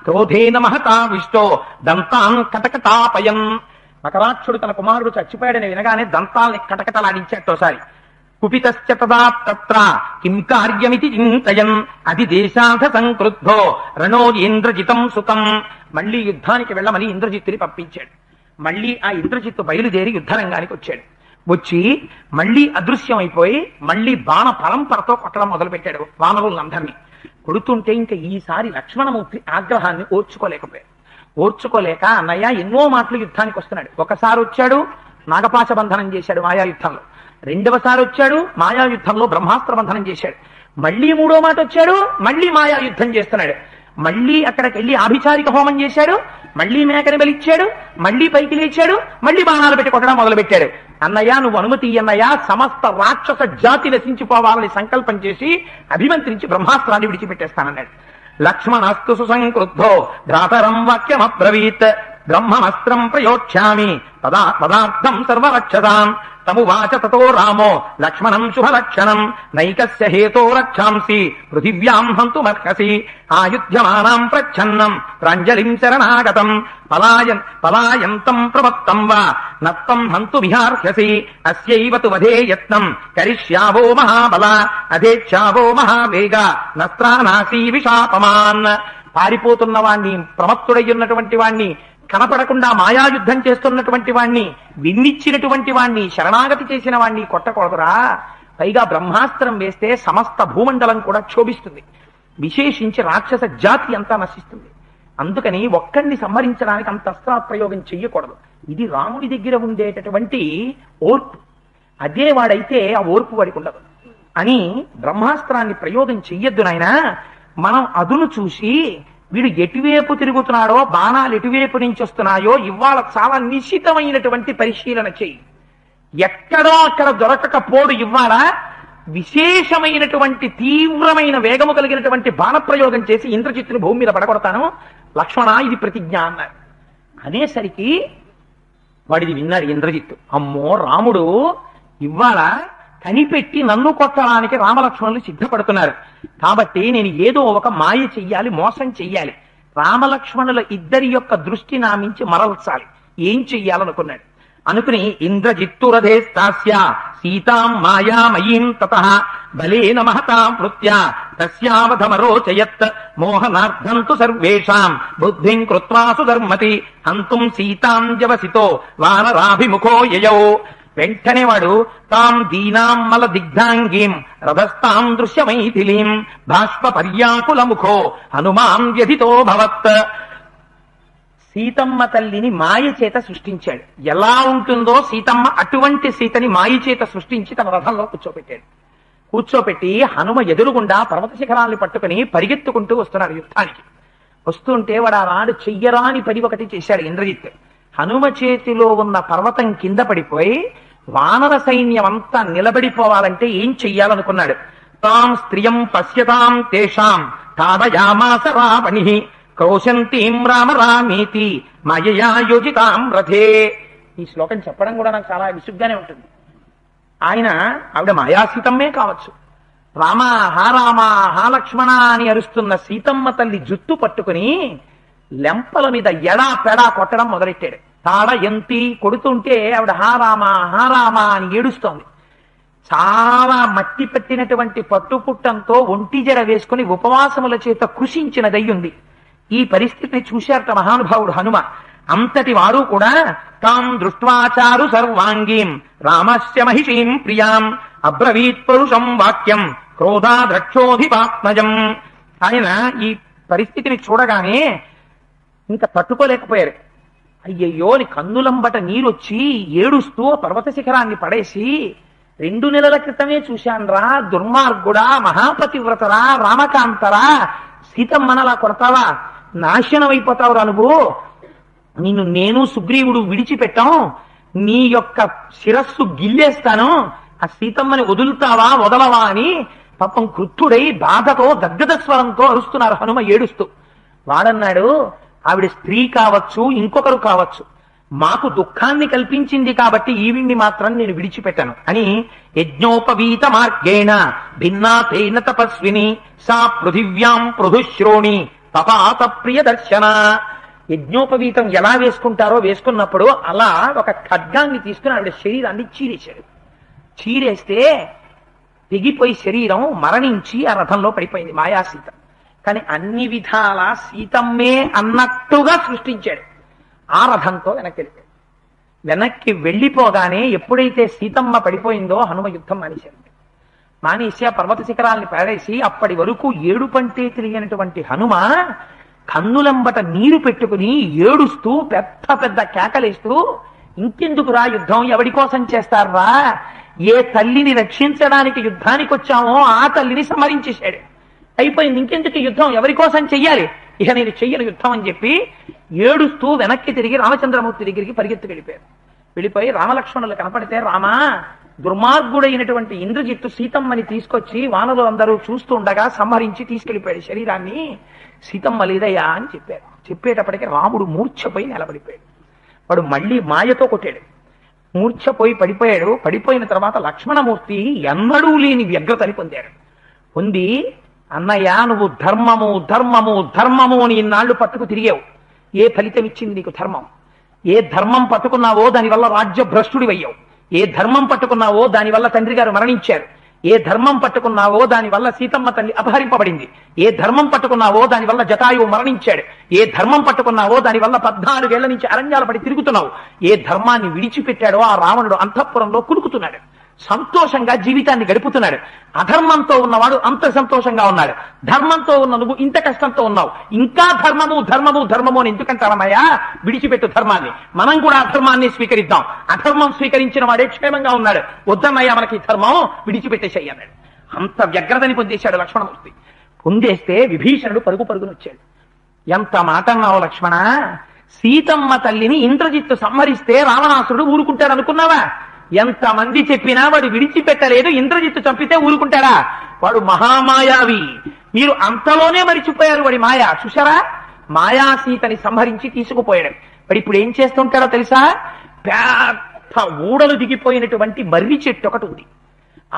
క్రోధేన మహతావిష్టో దంతాన్ కటకటాపయం. మకరాక్షుడు తన కుమారుడు చచ్చిపోయాడని వినగానే దంతాల్ని కటకటలాడించాటోసారి. కుపితశ్చ తదా తత్ర కిం కార్యమితి చింతయన్ అది దేశాధ సంక్రుద్ధో రణో ఇంద్రజితం సుతం. మళ్లీ యుద్ధానికి వెళ్ళమని ఇంద్రజిత్తుని పంపించాడు. మళ్లీ ఆ ఇంద్రజిత్తు బయలుదేరి యుద్ధరంగానికి వచ్చాడు. వచ్చి మళ్లీ అదృశ్యమైపోయి మళ్లీ బాణ పరంపరతో కొట్టడం మొదలు పెట్టాడు వానరులందరినీ. కొడుతుంటే ఇంకా ఈసారి లక్ష్మణమూర్తి ఆగ్రహాన్ని ఓర్చుకోలేక అన్నయ్య ఎన్నో మాటలు యుద్ధానికి వస్తున్నాడు. ఒకసారి వచ్చాడు, నాగపాశ బంధనం చేశాడు మాయాయుద్ధంలో. రెండవసారి వచ్చాడు, మాయాయుద్ధంలో బ్రహ్మాస్త్ర బంధనం చేశాడు. మళ్లీ మూడో మాట వచ్చాడు, మళ్లీ మాయాయుద్ధం చేస్తున్నాడు. మళ్లీ అక్కడికి వెళ్లి ఆభిచారిక హోమం చేశాడు, మళ్ళీ మేకని బలిచ్చాడు, మళ్ళీ పైకి లేచాడు, మళ్ళీ బాణాలు పెట్టి కొట్టడం మొదలుపెట్టాడు. అన్నయ్య నువ్వు అనుమతి అన్నయ్య, సమస్త రాక్షస జాతి నశించిపోవాలని సంకల్పం చేసి అభిమంత్రించి బ్రహ్మాస్త్రాన్ని విడిచిపెట్టేస్తానన్నాడు. లక్ష్మణస్తు సుసంక్రుద్ధో భ్రాతరం వాక్యమబ్రవీత్ బ్రహ్మమస్త్రం ప్రయోక్ష్యామి పదార్థం సర్వరక్షసాం తమువాచ తతో రామో లక్ష్మణం శుభలక్షణం నైకస్య హేతో రక్షాంసి పృథివ్యాం హంతుమర్హసి ఆయుధ్యమానాం ప్రచ్ఛన్నం ప్రాంజలిం శరణాగతం పలాయంతం ప్రవత్తం వా నత్తం హంతుమిహార్హసి అస్యైవ తు వధే యత్నం కరిష్యావో మహాబల అధేచ్ఛావో మహావేగ నస్త్రానాసీ విశాపమాన్. పారిపోతున్న వాణ్ణి, ప్రమత్తుడయ్యున్నటువంటి వాణ్ణి, కనపడకుండా మాయాయుద్ధం చేస్తున్నటువంటి వాణ్ణి, విన్నిచ్చినటువంటి వాణ్ణి, శరణాగతి చేసిన వాణ్ణి కొట్టకూడదురా. పైగా బ్రహ్మాస్త్రం వేస్తే సమస్త భూమండలం కూడా క్షోభిస్తుంది, విశేషించి రాక్షస జాతి అంతా నశిస్తుంది. అందుకని ఒక్కడిని సంహరించడానికి అంత అస్త్రప్రయోగం చెయ్యకూడదు. ఇది రాముడి దగ్గర ఉండేటటువంటి ఓర్పు. అదే వాడైతే ఆ ఓర్పు వాడికి ఉండదు అని బ్రహ్మాస్త్రాన్ని ప్రయోగం చెయ్యొద్దు నాయనా. మనం అదును చూసి వీడు ఎటువైపు తిరుగుతున్నాడో, బాణాలు ఎటువైపు నుంచి వస్తున్నాయో ఇవాళ చాలా నిశ్చితమైనటువంటి పరిశీలన చెయ్యి. ఎక్కడో అక్కడ దొరకకపోడు ఇవాళ విశేషమైనటువంటి తీవ్రమైన వేగము కలిగినటువంటి బాణప్రయోగం చేసి ఇంద్రజిత్తుని భూమి మీద పడగొడతాను లక్ష్మణ, ఇది ప్రతిజ్ఞ అన్నారు. అనేసరికి వాడిది విన్నాడు ఇంద్రజిత్తు. అమ్మో, రాముడు ఇవాళ కనిపెట్టి నన్ను కొట్టడానికి రామలక్ష్మణులు సిద్ధపడుతున్నారు, కాబట్టి నేను ఏదో ఒక మాయ చెయ్యాలి, మోసం చెయ్యాలి, రామలక్ష్మణుల ఇద్దరి యొక్క దృష్టి నా మించి మరల్చాలి. ఏం చెయ్యాలనుకున్నాడు. అనుకుని ఇంద్రజిత్తురధేస్తాస్య సీతాం మాయామయీం తతః బలేన మహతాం వృత్యా తస్యావధమరోచయత్ మోహనార్థం తు సర్వేషాం బుద్ధిం కృత్వా సుధర్మతి హంతుం సీతాం జవసితో వానరాభిముఖో యయౌ. వెంటనే వాడు తాం దీనాం మల దిగ్ధాంగీం రథస్తాం దృశ్యమైథిలీం బాష్ప పర్యాకుల ముఖో హనుమాం వ్యధితో భవత్. సీతమ్మ తల్లిని మాయ చేత సృష్టించాడు. ఎలా ఉంటుందో సీతమ్మ అటువంటి సీతని మాయ చేత సృష్టించి తన రథంలో కూర్చోపెట్టాడు. కూర్చోపెట్టి హనుమ ఎదురుగుండా పర్వత శిఖరాన్ని పట్టుకుని పరిగెత్తుకుంటూ వస్తున్నాడు యుద్ధానికి. వస్తుంటే వాడు ఆనాడు చెయ్యరాని పని ఒకటి చేశాడు ఇంద్రజిత్. హనుమ చేతిలో ఉన్న పర్వతం కింద పడిపోయి వానర సైన్యం అంతా నిలబడిపోవాలంటే ఏం చెయ్యాలనుకున్నాడు. తాం స్త్రియం పశ్యతాం తేషాం తాడయామాస రావణి క్రోశంతీం రామ రామేతి మయయా యోజితాం రథే. ఈ శ్లోకం చెప్పడం కూడా నాకు చాలా విసుగ్గానే ఉంటుంది. ఆవిడ మాయాసీతమ్మే కావచ్చు. రామ హా రామ హా లక్ష్మణ అని అరుస్తున్న సీతమ్మ తల్లి జుట్టు పట్టుకుని లెంపల మీద ఎడా పెడా కొట్టడం మొదలెట్టాడు. తాడ ఎంతి కొడుతుంటే ఆవిడ హా రామ అని ఏడుస్తోంది. చాలా మట్టి పట్టినటువంటి పట్టుపుట్టంతో ఒంటి జర వేసుకుని ఉపవాసముల చేత కృషించినదయ్యుంది. ఈ పరిస్థితిని చూశారట మహానుభావుడు హనుమ. అంతటి వారు కూడా తాం దృష్ట్వాచారు సర్వాంగీం రామస్య మహిషీం ప్రియాం అబ్రవీత్ పరుషం వాక్యం క్రోధాద్రక్షోధిపాత్మజం. ఆయన ఈ పరిస్థితిని చూడగానే ఇంకా తట్టుకోలేకపోయారు. అయ్యయ్యో, నీ కన్నులంబట నీరొచ్చి ఏడుస్తూ పర్వత శిఖరాన్ని పడేసి 2 నెలల క్రితమే చూశాన్రా, దుర్మార్గుడా, మహాపతివ్రతరా, రామకాంతరా, సీతమ్మనలా కొడతావా, నాశనం అయిపోతావురా నువ్వు, నిన్ను నేను సుగ్రీవుడు విడిచిపెట్టాం, నీ యొక్క శిరస్సు గిల్లేస్తాను, ఆ సీతమ్మని వదులుతావా వదలవా అని పాపం క్రుద్ధుడై బాధతో గద్గద స్వరంతో అరుస్తున్నారు హనుమ ఏడుస్తూ. వాడన్నాడు, ఆవిడ స్త్రీ కావచ్చు, ఇంకొకరు కావచ్చు, మాకు దుఃఖాన్ని కల్పించింది కాబట్టి ఈవిడ్ని మాత్రం నేను విడిచిపెట్టాను అని యజ్ఞోపవీత మార్గేణ భిన్నా తేన తపస్విని సా పృథివ్యాం పృథుశ్రోణి తపాత ప్రియ దర్శన. యజ్ఞోపవీతం ఎలా వేసుకుంటారో వేసుకున్నప్పుడు అలా ఒక ఖడ్గాన్ని తీసుకుని ఆవిడ శరీరాన్ని చీరేశాడు. చీరేస్తే తెగిపోయి శరీరం మరణించి ఆ రథంలో పడిపోయింది మాయాసీత. కానీ అన్ని విధాల సీతమ్మే అన్నట్టుగా సృష్టించాడు. ఆ రథంతో వెనక్కి వెళ్ళిపోగానే ఎప్పుడైతే సీతమ్మ పడిపోయిందో హనుమ యుద్ధం మానేసి ఆ పర్వత శిఖరాల్ని పారేసి అప్పటి వరకు ఏడుపంటే తెలియనటువంటి హనుమ కన్నులంబట నీరు పెట్టుకుని ఏడుస్తూ పెద్ద పెద్ద కేకలేస్తూ, ఇంకెందుకురా యుద్ధం, ఎవడి కోసం చేస్తారా, ఏ తల్లిని రక్షించడానికి యుద్ధానికి వచ్చామో ఆ తల్లిని సంహరించేశాడు, అయిపోయింది, ఇంకెందుకు యుద్ధం, ఎవరి కోసం చెయ్యాలి ఇక నేను చెయ్యను యుద్ధం అని చెప్పి ఏడుస్తూ వెనక్కి తిరిగి రామచంద్రమూర్తి దగ్గరికి పరిగెత్తి వెళ్ళిపోయారు. వెళ్ళిపోయి రామలక్ష్మణులు కనపడితే, రామా, దుర్మార్గుడైనటువంటి ఇంద్రజిత్తు సీతమ్మని తీసుకొచ్చి వానలు అందరూ చూస్తూ ఉండగా సంహరించి తీసుకెళ్లిపోయాడు శరీరాన్ని. సీతమ్మ లేదయ్యా అని చెప్పారు. చెప్పేటప్పటికి రాముడు మూర్ఛపోయి నిలబడిపోయాడు. వాడు మళ్ళీ మాయతో కొట్టాడు. మూర్ఛపోయి పడిపోయాడు. పడిపోయిన తర్వాత లక్ష్మణమూర్తి ఎన్నడూ లేని వ్యగ్రతని పొందాడు. పొంది, అన్నయ్య, నువ్వు ధర్మము ధర్మము ధర్మము అని ఇన్నాళ్లు పట్టుకు తిరిగావు. ఏ ఫలితం ఇచ్చింది నీకు ధర్మం? ఏ ధర్మం పట్టుకున్నావో దానివల్ల రాజ్య భ్రష్టుడివయ్యావు. ఏ ధర్మం పట్టుకున్నావో దానివల్ల తండ్రి గారు మరణించారు. ఏ ధర్మం పట్టుకున్నావో దానివల్ల సీతమ్మ తల్లి అపహరింపబడింది. ఏ ధర్మం పట్టుకున్నావో దానివల్ల జటాయువు మరణించాడు. ఏ ధర్మం పట్టుకున్నావో దానివల్ల 14 ఏళ్ల నుంచి అరణ్యాల పడి తిరుగుతున్నావు. ఏ ధర్మాన్ని విడిచిపెట్టాడో ఆ రావణుడు అంతఃపురంలో కులుకుతున్నాడు, సంతోషంగా జీవితాన్ని గడుపుతున్నాడు. అధర్మంతో ఉన్నవాడు అంత సంతోషంగా ఉన్నాడు. ధర్మంతో ఉన్న నువ్వు ఇంత కష్టంతో ఉన్నావు. ఇంకా ధర్మము ధర్మము ధర్మము అని ఎందుకంటావన్నయ్యా? విడిచిపెట్టు ధర్మాన్ని, మనం కూడా అధర్మాన్ని స్వీకరిద్దాం. అధర్మం స్వీకరించిన వాడే క్షేమంగా ఉన్నాడు. వద్దన్నయ్యా మనకి ధర్మం, విడిచిపెట్టేసేయి అన్నాడు. అంత వ్యగ్రతని పొందేశాడు లక్ష్మణమూర్తి. పొందేస్తే విభీషణుడు పరుగు పరుగును వచ్చాడు. ఎంత మాట అన్నావు లక్ష్మణ? సీతమ్మ తల్లిని ఇంద్రజిత్తు సంహరిస్తే రావణాసురుడు ఊరుకుంటాడు అనుకున్నావా? ఎంతమంది చెప్పినా వాడు విడిచిపెట్టలేదు. ఇంద్రజిత్తు చంపితే ఊరుకుంటాడా? వాడు మహామాయావి. మీరు అంతలోనే మరిచిపోయారు వాడి మాయ. చూసారా? మాయా సీతని సంహరించి తీసుకుపోయాడు. వాడు ఇప్పుడు ఏం చేస్తుంటాడో తెలుసా? పెద్ద ఊడలు దిగిపోయినటువంటి మర్రి చెట్టు ఒకటి ఉంది.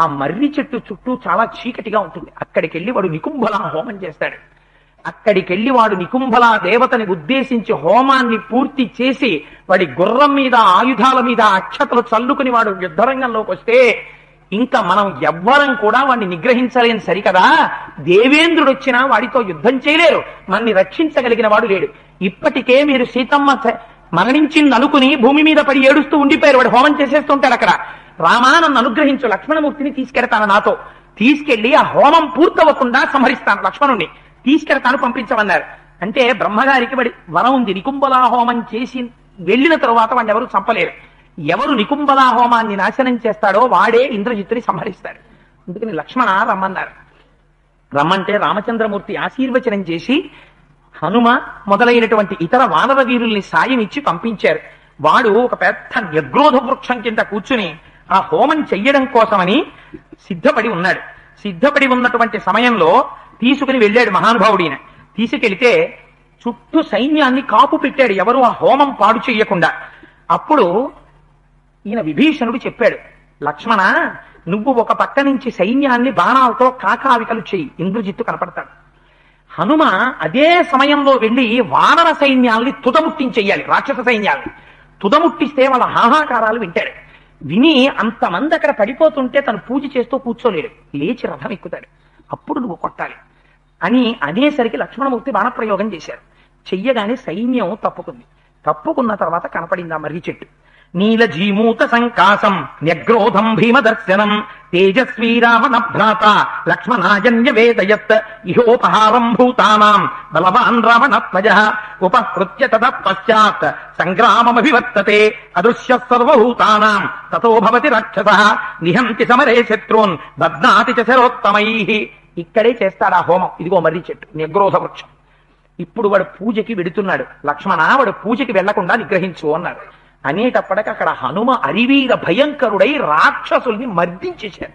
ఆ మర్రి చెట్టు చుట్టూ చాలా చీకటిగా ఉంటుంది. అక్కడికి వెళ్ళి వాడు నికుంభల హోమం చేస్తాడు. అక్కడికి వెళ్ళి వాడు నికుంభల దేవతని ఉద్దేశించి హోమాన్ని పూర్తి చేసి వాడి గుర్రం మీద, ఆయుధాల మీద అక్షతలు చల్లుకుని వాడు యుద్ధరంగంలోకి వస్తే ఇంకా మనం ఎవ్వరం కూడా వాడిని నిగ్రహించలేని సరికదా? దేవేంద్రుడు వచ్చినా వాడితో యుద్ధం చేయలేరు. మనని రక్షించగలిగిన వాడు లేడు. ఇప్పటికే మీరు సీతమ్మ మరణించింది అనుకుని భూమి మీద పడి ఏడుస్తూ ఉండిపోయారు. వాడు హోమం చేసేస్తుంటాడు అక్కడ. రామా, నన్ను అనుగ్రహించు, లక్ష్మణమూర్తిని తీసుకెడతాను నాతో. తీసుకెళ్లి ఆ హోమం పూర్తవ్వకుండా సంహరిస్తాను, లక్ష్మణుణ్ణి తీసుకెడతాను, పంపించమన్నారు. అంటే బ్రహ్మగారికి వాడి వరం ఉంది. నికుంభలా హోమం చేసి వెళ్ళిన తరువాత వాడిని ఎవరు చంపలేరు. ఎవరు నికుంభలా హోమాన్ని నాశనం చేస్తాడో వాడే ఇంద్రజిత్తుని సంహరిస్తాడు. అందుకని లక్ష్మణ రమ్మన్నారు. రమ్మంటే రామచంద్రమూర్తి ఆశీర్వచనం చేసి హనుమ మొదలైనటువంటి ఇతర వానర వీరుల్ని సాయం ఇచ్చి పంపించారు. వాడు ఒక పెద్ద న్యగ్రోధ వృక్షం కింద కూర్చుని ఆ హోమం చెయ్యడం కోసమని సిద్ధపడి ఉన్నాడు. సిద్ధపడి ఉన్నటువంటి సమయంలో తీసుకుని వెళ్ళాడు మహానుభావుడిని. తీసుకెళ్తే చుట్టూ సైన్యాన్ని కాపు పెట్టాడు, ఎవరు ఆ హోమం పాడు చెయ్యకుండా. అప్పుడు ఈయన విభీషణుడు చెప్పాడు, లక్ష్మణ, నువ్వు ఒక పక్క నుంచి సైన్యాన్ని బాణాలతో కాకావికలు చెయ్యి, ఇంద్రజిత్తు కనపడతాడు. హనుమ అదే సమయంలో వెళ్లి వానర సైన్యాల్ని తుదముట్టించెయ్యాలి. రాక్షస సైన్యాల్ని తుదముట్టిస్తే వాళ్ళ హాహాకారాలు వింటాడు. విని అంతమంది అక్కడ పడిపోతుంటే తను పూజ చేస్తూ కూర్చోలేడు, లేచి రథం ఎక్కుతాడు. అప్పుడు నువ్వు కొట్టాలి అని అనేసరికి లక్ష్మణమూర్తి బాణప్రయోగం చేశారు. చెయ్యగానే సైన్యం తప్పుకుంది. తప్పుకున్న తర్వాత కనపడింది ఆ మర్రి చెట్టు. నీలజీమూత సంకాసం న్యగ్రోధం భీమదర్శనం తేజస్వీ రావణ భ్రాత లక్ష్మణాజన్య వేదయత్ ఇహోపహారం భూతానాం బలవాన్ రావణత్వజః ఉపహృత్య తతః పశ్చాత్ సంగ్రామమభివర్తతే అదృశ్య సర్వభూతానాం తతో భవతి రాక్షసః నిహంతి సమరే శత్రూన్ బధ్నాతి చ శరోత్తమైః. ఇక్కడే చేస్తాడు ఆ హోమం. ఇదిగో మర్రి చెట్టు, న్యగ్రోధ వృక్షం. ఇప్పుడు వాడు పూజకి వెడుతున్నాడు. లక్ష్మణ, వాడు పూజకి వెళ్లకుండా నిగ్రహించు అన్నారు. అనేటప్పటికి అక్కడ హనుమ అరివీర భయంకరుడై రాక్షసుల్ని మర్దించేశారు.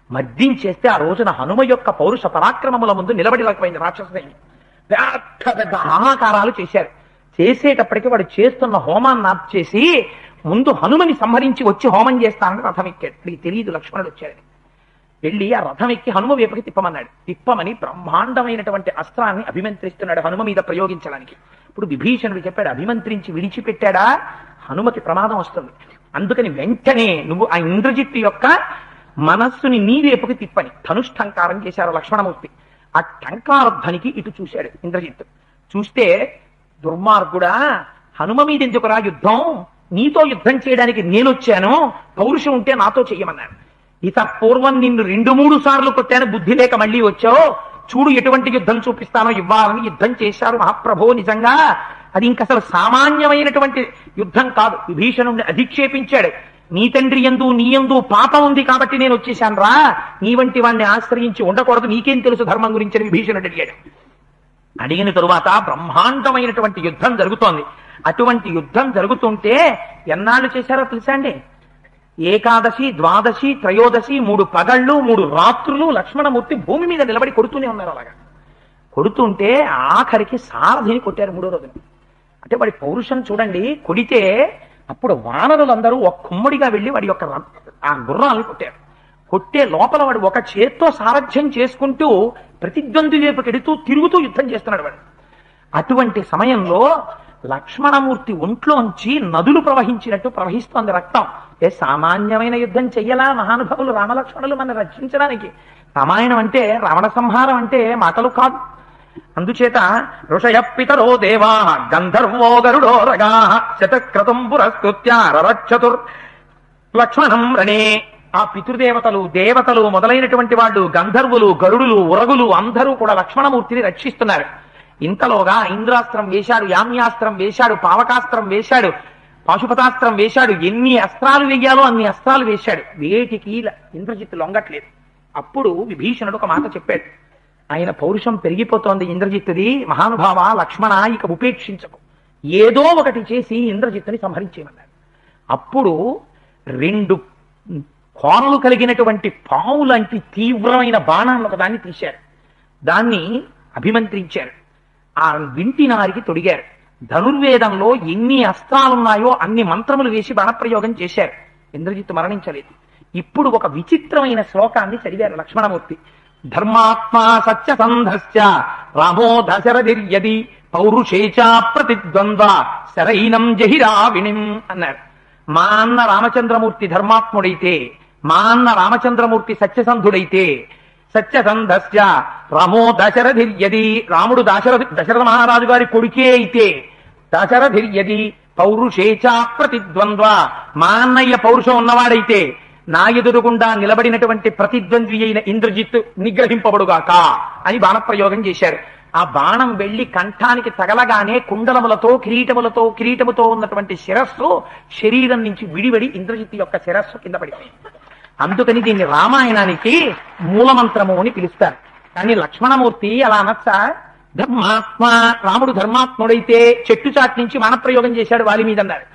మర్దించేస్తే ఆ రోజున హనుమ యొక్క పౌరుష పరాక్రమముల ముందు నిలబడలేకపోయింది రాక్షస సైన్యం. పెద్ద పెద్ద హాహాకారాలు చేశారు. చేసేటప్పటికి వాడు చేస్తున్న హోమాన్ని ఆపేసి ముందు హనుమని సంహరించి వచ్చి హోమం చేస్తానని రథం ఎక్కాడు. వాడికి తెలియదు లక్ష్మణుడు వచ్చాడని. వెళ్ళి ఆ రథం ఎక్కి హనుమ వైపుకి తిప్పమన్నాడు. తిప్పమని బ్రహ్మాండమైనటువంటి అస్త్రాన్ని అభిమంత్రిస్తున్నాడు హనుమ మీద ప్రయోగించడానికి. ఇప్పుడు విభీషణుడు చెప్పాడు, అభిమంత్రించి విడిచిపెట్టాడా హనుమకి ప్రమాదం వస్తుంది. అందుకని వెంటనే నువ్వు ఆ ఇంద్రజిత్తు యొక్క మనస్సుని నీ వైపుకి తిప్పని ధనుష్టంకారం చేశారు లక్ష్మణమూర్తి. ఆ టంకారధ్వనికి ఇటు చూశాడు ఇంద్రజిత్తు. చూస్తే, దుర్మార్గుడా, హనుమ మీద ఎందుకురా యుద్ధం? నీతో యుద్ధం చేయడానికి నేనొచ్చాను, పౌరుషం ఉంటే నాతో చెయ్యమన్నాడు. ఇత పూర్వం నిన్ను 2-3 సార్లు కొట్టాను, బుద్ధి లేక మళ్ళీ వచ్చావు, చూడు ఎటువంటి యుద్ధం చూపిస్తానో ఇవ్వాలని యుద్ధం చేశారు మహాప్రభో. నిజంగా అది ఇంకసలు సామాన్యమైనటువంటి యుద్ధం కాదు. విభీషణుడిని అధిక్షేపించాడు. నీ తండ్రి యందు నీ యందు పాపం ఉంది కాబట్టి నేను వచ్చేశాను రా, నీ వంటి వాడిని ఆశ్రయించి ఉండకూడదు, నీకేం తెలుసు ధర్మం గురించి అని విభీషణుడు అడిగాడు. అడిగిన తరువాత బ్రహ్మాండమైనటువంటి యుద్ధం జరుగుతోంది. అటువంటి యుద్ధం జరుగుతుంటే ఎన్నాళ్ళు చేశారో తెలుసా అండి? ఏకాదశి, ద్వాదశి, త్రయోదశి 3 పగళ్ళు 3 రాత్రులు లక్ష్మణమూర్తి భూమి మీద నిలబడి కొడుతూనే ఉన్నారు. అలాగా కొడుతుంటే ఆఖరికి సారథిని కొట్టారు 3వ రోజున. అంటే వాడి పౌరుషం చూడండి. కొడితే అప్పుడు వానరులందరూ ఒక కుమ్మడిగా వెళ్ళి వాడి యొక్క ఆ గుర్రాలను కొట్టారు. కొట్టే లోపల వాడు ఒక చేత్తో సారథ్యం చేసుకుంటూ ప్రతిద్వంద్వి వైపు కెడుతూ తిరుగుతూ యుద్ధం చేస్తున్నాడు వాడు. అటువంటి సమయంలో లక్ష్మణమూర్తి ఒంట్లోంచి నదులు ప్రవహించినట్టు ప్రవహిస్తోంది రక్తం. సామాన్యమైన యుద్ధం చెయ్యలా మహానుభావులు రామలక్ష్మణులు మన రక్షించడానికి. రామాయణం అంటే రావణ సంహారం అంటే మాటలు కాదు. అందుచేత ఋషయ పితరో దేవా గంధర్వో గరుడో రగా శతక్రతుం పురస్కృత్య రరక్షతుర్ లక్ష్మణం రణే. ఆ పితృదేవతలు, దేవతలు మొదలైనటువంటి వాళ్ళు, గంధర్వులు, గరుడులు, ఉరగులు అందరూ కూడా లక్ష్మణమూర్తిని రక్షిస్తున్నారు. ఇంతలోగా ఇంద్రాస్త్రం వేశాడు, యామ్యాస్త్రం వేశాడు, పావకాస్త్రం వేశాడు, పాశుపతాస్త్రం వేశాడు. ఎన్ని అస్త్రాలు వేయాలో అన్ని అస్త్రాలు వేశాడు. వేటికి ఇంద్రజిత్తు లొంగట్లేదు. అప్పుడు విభీషణుడు ఒక మాట చెప్పాడు. ఆయన పౌరుషం పెరిగిపోతోంది ఇంద్రజిత్తుది. మహానుభావ లక్ష్మణ, ఇక ఉపేక్షించకు, ఏదో ఒకటి చేసి ఇంద్రజిత్తుని సంహరించేయమన్నాడు. అప్పుడు 2 కోరలు కలిగినటువంటి పావు లాంటి తీవ్రమైన బాణాలను ఒకదాన్ని తీశారు. దాన్ని అభిమంత్రించారు. ఆ వింటినారికి తొడిగారు. ధనుర్వేదంలో ఎన్ని అస్త్రాలున్నాయో అన్ని మంత్రములు వేసి బాణప్రయోగం చేశారు. ఇంద్రజిత్తు మరణించలేదు. ఇప్పుడు ఒక విచిత్రమైన శ్లోకాన్ని చదివారు లక్ష్మణమూర్తి. ధర్మాత్మా సత్యసంధస్య రామో దశరథిర్యది పౌరుషేచా ప్రతిద్వంద్వ శరైనం జహిరావిణిం అన్నారు. మా అన్న రామచంద్రమూర్తి ధర్మాత్ముడైతే, మా అన్న రామచంద్రమూర్తి సత్యసంధుడైతే, సత్యసంధస్య రామో దశరథిర్యది, రాముడు దశరథ మహారాజు గారి కొడుకే అయితే, దశరథిర్యది పౌరుషేచ ప్రతిద్వంద్వ, మా అన్నయ్య పౌరుషం ఉన్నవాడైతే నా ఎదురుగుండా నిలబడినటువంటి ప్రతిద్వంద్వి అయిన ఇంద్రజిత్తు నిగ్రహింపబడుగాక అని బాణప్రయోగం చేశారు. ఆ బాణం వెళ్లి కంఠానికి తగలగానే కుండలములతో కిరీటముతో ఉన్నటువంటి శిరస్సు శరీరం నుంచి విడివడి ఇంద్రజిత్తు యొక్క శిరస్సు కింద పడిపోయింది. అందుకని దీన్ని రామాయణానికి మూలమంత్రము అని పిలుస్తారు. కానీ లక్ష్మణమూర్తి అలా అనొచ్చా? రాముడు ధర్మాత్ముడైతే చెట్టు చాటు నుంచి బాణప్రయోగం చేశాడు వాలి మీద అన్నారు.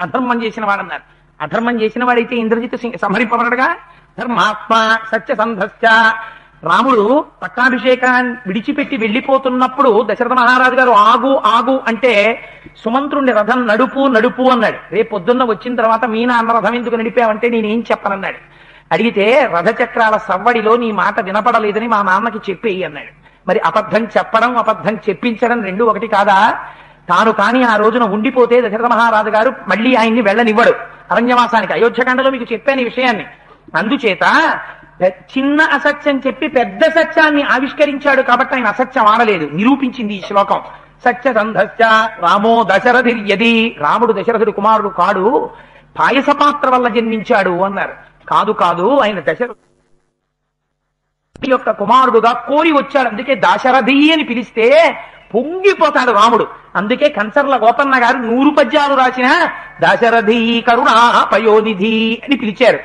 అధర్మం చేసిన వాడన్నారు. అధర్మం చేసిన వాడైతే ఇంద్రజిత్తు సంహరింపబడగా. ధర్మాత్మ సత్యసంధస్య, రాముడు పట్టాభిషేకాన్ని విడిచిపెట్టి వెళ్లిపోతున్నప్పుడు దశరథ మహారాజు గారు ఆగు ఆగు అంటే సుమంత్రుణ్ణి రథం నడుపు అన్నాడు. రేపు పొద్దున్న వచ్చిన తర్వాత మీ నాన్న రథం ఎందుకు నడిపావంటే నేనేం చెప్పనన్నాడు. అడిగితే రథచక్రాల సవ్వడిలో నీ మాట వినపడలేదని మా నాన్నకి చెప్పేయి అన్నాడు. మరి అబద్ధం చెప్పడం అబద్ధం చెప్పించడం 2 ఒకటి కాదా? తాను కాని ఆ రోజున ఉండిపోతే దశరథ మహారాజు గారు మళ్ళీ ఆయన్ని వెళ్ళనివ్వడు అరణ్యవాసానికి. అయోధ్యకాండలో మీకు చెప్పాను ఈ విషయాన్ని. అందుచేత చిన్న అసత్యం చెప్పి పెద్ద సత్యాన్ని ఆవిష్కరించాడు కాబట్టి ఆయన అసత్యం ఆడలేదు, నిరూపించింది ఈ శ్లోకం. సత్యసంధస్య రామో దశరథిర్యది, రాముడు దశరథుడి కుమారుడు కాడు, పాయసపాత్ర వల్ల జన్మించాడు అన్నారు. కాదు ఆయన దశరథుడి యొక్క కుమారుడుగా కోరి వచ్చాడు. అందుకే దాశరథి అని పిలిస్తే పొంగిపోతాడు రాముడు. అందుకే కంచర్ల గోపన్న గారు 100 పద్యాలు రాసిన దాశరథి కరుణా పయోనిధి అని పిలిచారు.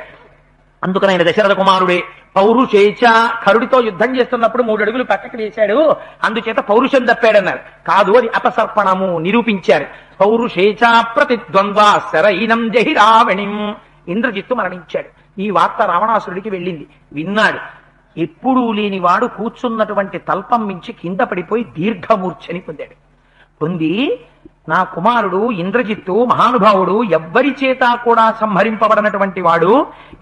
అందుకని ఆయన దశరథ కుమారుడే. పౌరుషేచ, కరుడితో యుద్ధం చేస్తున్నప్పుడు 3 అడుగులు పక్కకి వేశాడు, అందుచేత పౌరుషం తప్పాడన్నారు. కాదు, అది అపసర్పణము నిరూపించారు. పౌరుషేచ ప్రతిద్వంద్వ శరైనం జహిరావణిం. ఇంద్రజిత్తు మరణించాడు. ఈ వార్త రావణాసురుడికి వెళ్ళింది. విన్నాడు. ఎప్పుడూ లేనివాడు కూర్చున్నటువంటి తల్పం మించి కింద పడిపోయి దీర్ఘమూర్ఛని పొంది నా కుమారుడు ఇంద్రజిత్తు మహానుభావుడు, ఎవ్వరి చేత కూడా సంహరింపబడినటువంటి వాడు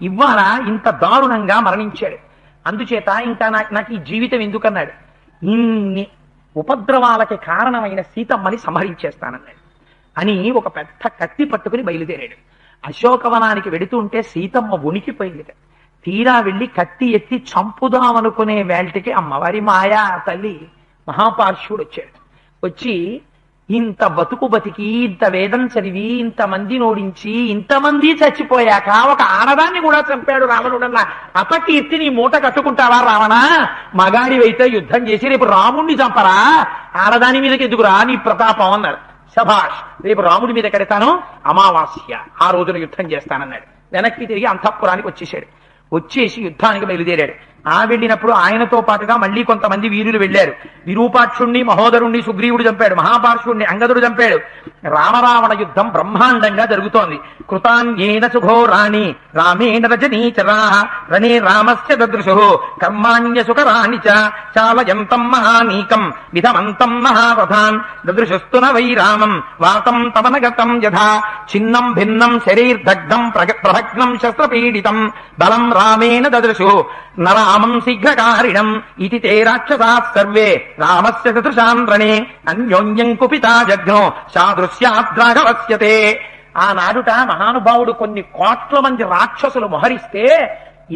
ఇవాళ ఇంత దారుణంగా మరణించాడు. అందుచేత ఇంకా నాకు ఈ జీవితం ఎందుకన్నాడు. ఇన్ని ఉపద్రవాలకి కారణమైన సీతమ్మని సంహరించేస్తానన్నాడు అని ఒక పెద్ద కత్తి పట్టుకుని బయలుదేరాడు. అశోకవనానికి వెడుతుంటే సీతమ్మ వణికిపోయింది. తీరా వెళ్లి కత్తి ఎత్తి చంపుదామనుకునే వేల్టికి అమ్మవారి మాయా తల్లి మహాపార్శ్వుడు వచ్చాడు. వచ్చి ఇంత బతికి ఇంత వేదం చదివి ఇంతమంది నోడించి ఇంతమంది చచ్చిపోయాక ఒక ఆడదాన్ని కూడా చంపాడు రావణుడన్న అపకీర్తి నీ మూట కట్టుకుంటావా రావణ? మగాడివైతే యుద్ధం చేసి రేపు రాముణ్ణి చంపరా, ఆడదాని మీదకి ఎదుగురా నీ ప్రతాపం అన్నారు. శభాష్, రేపు రాముడి మీద కడతాను, అమావాస్య ఆ రోజున యుద్ధం చేస్తానన్నాడు. వెనక్కి తిరిగి అంతఃపురానికి వచ్చేసాడు. వచ్చేసి యుద్ధానికి బయలుదేరాడు. వెళ్ళినప్పుడు ఆయనతో పాటుగా మళ్ళీ కొంతమంది వీరులు వెళ్లారు. విరూపాక్షుణ్ణి, మహోదరుణ్ణి సుగ్రీవుడు చంపాడు, మహాపార్శ్వుణ్ణి అంగదుడు చంపాడు. రామరావణ యుద్ధం బ్రహ్మాండంగా జరుగుతోంది. కృతాన్యేన సుఘోరాణి రామేణ రజనీచరాః రణే రామస్య దదృశు కర్మాణ్య సుకరాణి చ చాలయంతం మహానీకం విధమంతం మహారథాన్ దదృశుస్తు న వై రామం వాతం తవనగతం యథా చిన్నం భిన్నం శరీర్దగ్ధం ప్రభగ్నం శస్త్రపీడితం బలం రామేణ దదృశు నరామం శీఘ్రకారిణం ఇది తే రాక్షసాః సర్వే రామస్య దదృశాన్ రణే అన్యోన్యం కుపితా జఘ్నో సాదృశ్యాద్రాఘవస్యతే. ఆనాడుట మహానుభావుడు కొన్ని కోట్ల మంది రాక్షసులు మొహరిస్తే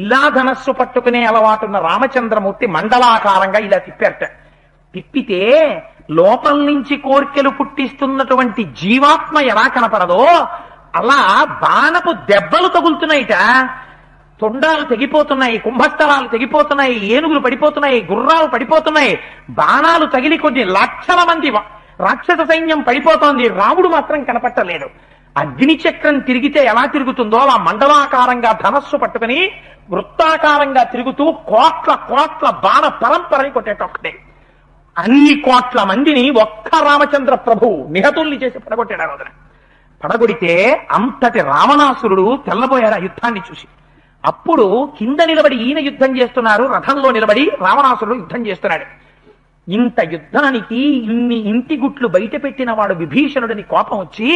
ఇలా ధనస్సు పట్టుకునే అలవాటున్న రామచంద్రమూర్తి మండలాకారంగా ఇలా తిప్పారట. తిప్పితే లోపల నుంచి కోర్కెలు పుట్టిస్తున్నటువంటి జీవాత్మ ఎలా కనపడదో అలా బాణపు దెబ్బలు తగులుతున్నాయిట. తొండాలు తెగిపోతున్నాయి, కుంభస్థలాలు తెగిపోతున్నాయి, ఏనుగులు పడిపోతున్నాయి, గుర్రాలు పడిపోతున్నాయి, బాణాలు తగిలి కొన్ని లక్షల మంది రాక్షస సైన్యం పడిపోతోంది. రాముడు మాత్రం కనపట్టలేదు. అగ్నిచక్రం తిరిగితే ఎలా తిరుగుతుందో అలా మండలాకారంగా ధనస్సు పట్టుకుని వృత్తాకారంగా తిరుగుతూ కోట్ల కోట్ల బాణ పరంపరని కొట్టేటొక్కటే. అన్ని కోట్ల మందిని ఒక్క రామచంద్ర ప్రభువు నిహతుల్ని చేసి పడగొట్టాడు. రోజున పడగొడితే అంతటి రావణాసురుడు తెల్లబోయాడు ఆ యుద్ధాన్ని చూసి. అప్పుడు కింద నిలబడి ఈయన యుద్ధం చేస్తున్నారు, రథంలో నిలబడి రావణాసురుడు యుద్ధం చేస్తున్నాడు. ఇంత యుద్ధానికి ఇన్ని ఇంటి గుట్లు బయట పెట్టిన వాడు విభీషణుడిని కోపం వచ్చి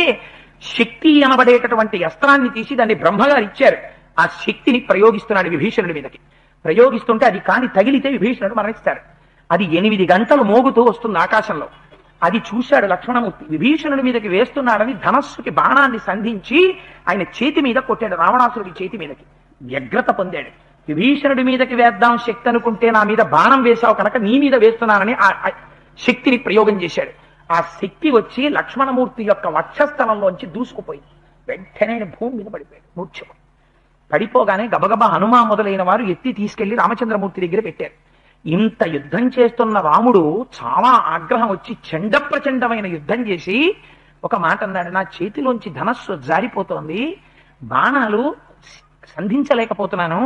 శక్తి అనబడేటటువంటి అస్త్రాన్ని తీసి దాన్ని బ్రహ్మగారు ఇచ్చారు. ఆ శక్తిని ప్రయోగిస్తున్నాడు విభీషణుడి మీదకి. ప్రయోగిస్తుంటే అది కాని తగిలితే విభీషణుడు మరణిస్తాడు. అది 8 గంటలు మోగుతూ వస్తుంది ఆకాశంలో. అది చూశాడు లక్ష్మణమూర్తి. విభీషణుడి మీదకి వేస్తున్నాడని ధనస్సుకి బాణాన్ని సంధించి ఆయన చేతి మీద కొట్టాడు, రావణాసురుడి చేతి మీదకి. వ్యగ్రత పొందాడు. విభీషణుడి మీదకి వేద్దాం శక్తి అనుకుంటే నా మీద బాణం వేశావు కనుక నీ మీద వేస్తున్నానని ఆ శక్తిని ప్రయోగం చేశాడు. ఆ శక్తి వచ్చి లక్ష్మణమూర్తి యొక్క వక్షస్థలంలోంచి దూసుకుపోయింది. వెంటనే భూమి మీద పడిపోయాడు, మూర్ఛపోయి. పడిపోగానే గబగబా హనుమ మొదలైన వారు ఎత్తి తీసుకెళ్లి రామచంద్రమూర్తి దగ్గర పెట్టారు. ఇంత యుద్ధం చేస్తున్న రాముడు చాలా ఆగ్రహం వచ్చి చండ ప్రచండమైన యుద్ధం చేసి ఒక మాట అన్నాడు, నా చేతిలోంచి ధనస్సు జారిపోతోంది, బాణాలు సంధించలేకపోతున్నాను,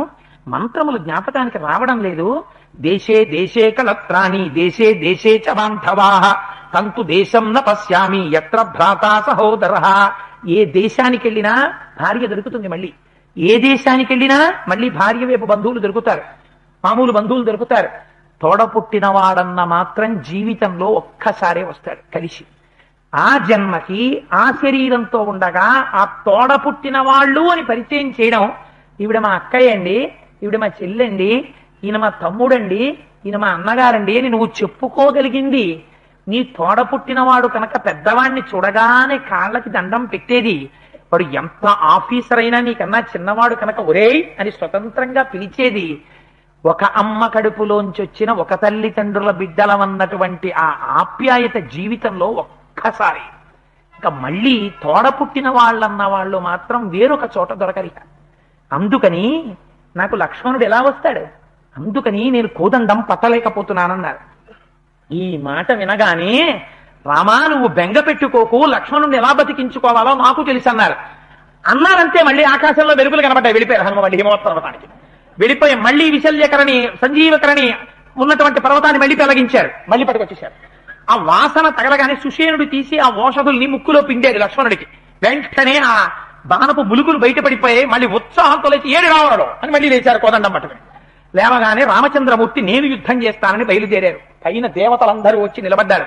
మంత్రములు జ్ఞాపకానికి రావడం లేదు. దేశే దేశే కలత్రాణి దేశే దేశే చ బాంధవాః తంతు దేశం న పశ్యామి యత్ర భ్రాతా సహోదరః. ఏ దేశానికి వెళ్ళినా భార్య దొరుకుతుంది, మళ్ళీ ఏ దేశానికి వెళ్ళినా మళ్ళీ భార్య వైపు బంధువులు దొరుకుతారు, మామూలు బంధువులు దొరుకుతారు. తోడ పుట్టిన వాడన్న మాత్రం జీవితంలో ఒక్కసారే వస్తాడు కలిసి. ఆ జన్మకి ఆ శరీరంతో ఉండగా ఆ తోడ పుట్టిన వాళ్ళు అని పరిచయం చేయడం, ఈవిడ మా అక్కయ్య అండి, ఈవిడ మా చెల్లండి, ఈయన మా తమ్ముడండి, ఈయన మా అన్నగారండి అని నువ్వు చెప్పుకోగలిగింది నీ తోడ పుట్టినవాడు కనుక పెద్దవాడిని చూడగానే కాళ్ళకి దండం పెట్టేది. వాడు ఎంత ఆఫీసర్ అయినా నీకన్నా చిన్నవాడు కనుక ఒరేయ్ అని స్వతంత్రంగా పిలిచేది. ఒక అమ్మ కడుపులోంచి వచ్చిన ఒక తల్లిదండ్రుల బిడ్డలమన్నటువంటి ఆ ఆప్యాయత జీవితంలో ఒక్కసారి. ఇంకా మళ్ళీ తోడ పుట్టిన వాళ్ళన్న వాళ్ళు మాత్రం వేరొక చోట దొరకరిక. అందుకని నాకు లక్ష్మణుడు ఎలా వస్తాడు, అందుకని నేను కోదండం పట్టలేకపోతున్నానన్నారు. ఈ మాట వినగానే రామా నువ్వు బెంగ పెట్టుకోకు, లక్ష్మణుడిని ఎలా బతికించుకోవాలో నాకు తెలుసు అన్నారంతే. మళ్ళీ ఆకాశంలో వెలుగులు కనబడ్డాయి. వెళ్ళిపోయారు హనుమ మళ్ళీ హిమవత్ పర్వతానికి. వెళ్ళిపోయి మళ్ళీ విశల్యకరణి సంజీవకరణి ఉన్నటువంటి పర్వతాన్ని మళ్ళీ పెళ్లగించారు, మళ్ళీ పట్టుకొచ్చేశారు. ఆ వాసన తగలగానే సుషేనుడు తీసి ఆ ఓషధుల్ని ముక్కులో పిండేది లక్ష్మణుడికి. వెంటనే ఆ బాణపు ములుగులు బయటపడిపోయి మళ్ళీ ఉత్సాహంతో లేచి ఏడు రావడం అని మళ్ళీ లేచారు కోదండం పట్టుకుని. లేవగానే రామచంద్రమూర్తి నేను యుద్ధం చేస్తానని బయలుదేరారు. పైన దేవతలందరూ వచ్చి నిలబడ్డారు.